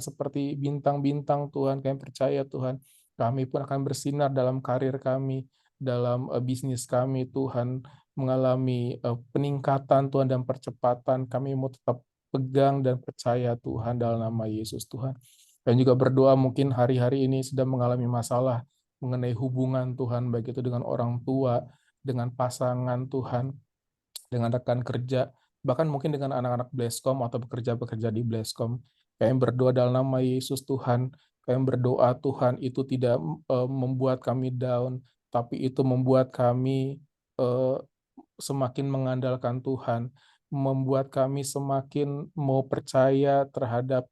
seperti bintang-bintang Tuhan. Kami percaya Tuhan, kami pun akan bersinar dalam karir kami, dalam bisnis kami Tuhan, mengalami peningkatan Tuhan dan percepatan. Kami mau tetap pegang dan percaya Tuhan dalam nama Yesus Tuhan. Dan juga berdoa mungkin hari-hari ini sedang mengalami masalah mengenai hubungan Tuhan, baik itu dengan orang tua, dengan pasangan Tuhan, dengan rekan kerja, bahkan mungkin dengan anak-anak Blesscom atau pekerja-pekerja di Blesscom. Kami berdoa dalam nama Yesus Tuhan. Kami berdoa Tuhan itu tidak membuat kami down, tapi itu membuat kami semakin mengandalkan Tuhan, membuat kami semakin mau percaya terhadap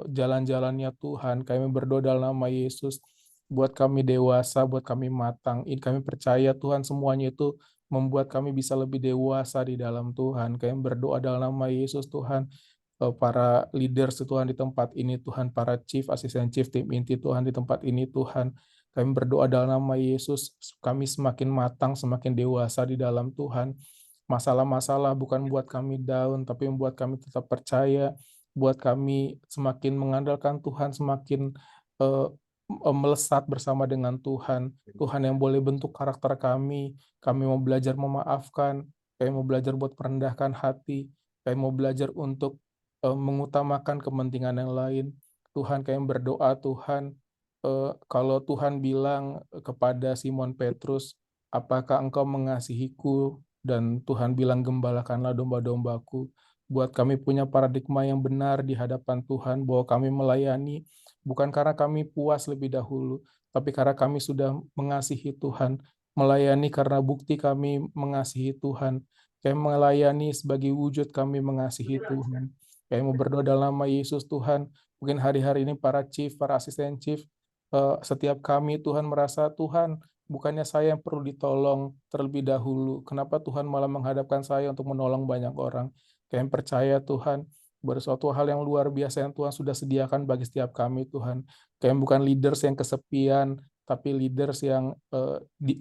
jalan-jalannya Tuhan. Kami berdoa dalam nama Yesus, buat kami dewasa, buat kami matang. Ini kami percaya Tuhan, semuanya itu membuat kami bisa lebih dewasa di dalam Tuhan. Kami berdoa dalam nama Yesus Tuhan, para leaders Tuhan di tempat ini Tuhan, para chief, asisten chief, tim inti Tuhan di tempat ini Tuhan, Kami berdoa dalam nama Yesus, kami semakin matang, semakin dewasa di dalam Tuhan. Masalah-masalah bukan buat kami down, tapi membuat kami tetap percaya, buat kami semakin mengandalkan Tuhan, semakin melesat bersama dengan Tuhan. Tuhan yang boleh bentuk karakter kami mau belajar memaafkan, kami mau belajar buat merendahkan hati, kami mau belajar untuk mengutamakan kepentingan yang lain. Tuhan, kami berdoa, Tuhan, kalau Tuhan bilang kepada Simon Petrus, apakah engkau mengasihiku? Dan Tuhan bilang, gembalakanlah domba-dombaku. Buat kami punya paradigma yang benar di hadapan Tuhan, bahwa kami melayani bukan karena kami puas lebih dahulu, tapi karena kami sudah mengasihi Tuhan. Melayani karena bukti kami mengasihi Tuhan. Kami melayani sebagai wujud kami mengasihi Tuhan. Kami mau berdoa dalam nama Yesus, Tuhan. Mungkin hari-hari ini para chief, para asisten chief, setiap kami Tuhan merasa, Tuhan, bukannya saya yang perlu ditolong terlebih dahulu. Kenapa Tuhan malah menghadapkan saya untuk menolong banyak orang? Kami percaya Tuhan, suatu hal yang luar biasa yang Tuhan sudah sediakan bagi setiap kami Tuhan. Kami bukan leaders yang kesepian, tapi leaders yang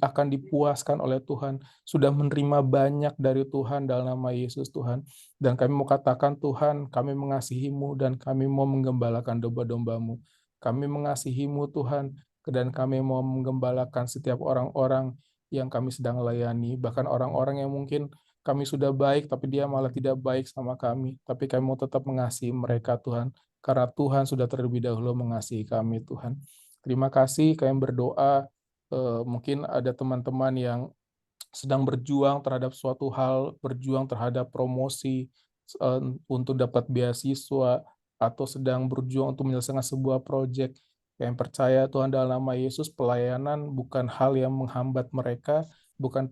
akan dipuaskan oleh Tuhan. Sudah menerima banyak dari Tuhan dalam nama Yesus Tuhan. Dan kami mau katakan, Tuhan, kami mengasihi-Mu dan kami mau menggembalakan domba-domba-Mu. Kami mengasihi-Mu Tuhan, dan kami mau menggembalakan setiap orang-orang yang kami sedang layani, bahkan orang-orang yang mungkin kami sudah baik, tapi dia malah tidak baik sama kami. Tapi kami mau tetap mengasihi mereka, Tuhan, karena Tuhan sudah terlebih dahulu mengasihi kami, Tuhan. Terima kasih, kami berdoa, mungkin ada teman-teman yang sedang berjuang terhadap suatu hal, berjuang terhadap promosi, untuk dapat beasiswa, atau sedang berjuang untuk menyelesaikan sebuah proyek. Yang percaya Tuhan dalam nama Yesus, pelayanan bukan hal yang menghambat mereka, bukan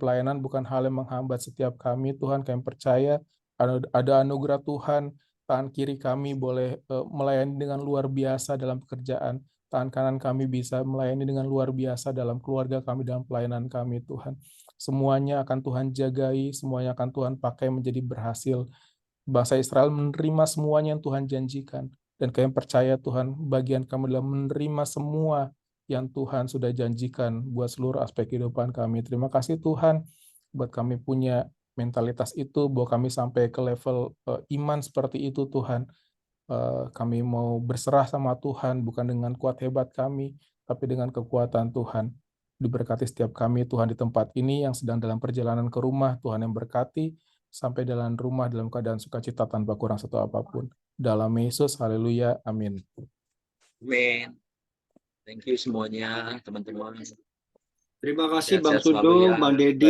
hal yang menghambat setiap kami. Tuhan, kami percaya ada anugerah Tuhan, tangan kiri kami boleh melayani dengan luar biasa dalam pekerjaan, tangan kanan kami bisa melayani dengan luar biasa dalam keluarga kami, dalam pelayanan kami, Tuhan. Semuanya akan Tuhan jagai, semuanya akan Tuhan pakai menjadi berhasil. Bangsa Israel menerima semuanya yang Tuhan janjikan. Dan kami percaya Tuhan, bagian kami adalah menerima semua yang Tuhan sudah janjikan buat seluruh aspek kehidupan kami. Terima kasih Tuhan, buat kami punya mentalitas itu, bahwa kami sampai ke level iman seperti itu Tuhan. Kami mau berserah sama Tuhan, bukan dengan kuat hebat kami, tapi dengan kekuatan Tuhan. Diberkati setiap kami Tuhan di tempat ini yang sedang dalam perjalanan ke rumah, Tuhan yang berkati, sampai dalam rumah dalam keadaan sukacita tanpa kurang satu apapun. Dalam Yesus, haleluya, amin. Amin. Thank you semuanya, teman-teman. Terima kasih Sehat-sehat Bang selalu Sudung, ya. Bang Dedi.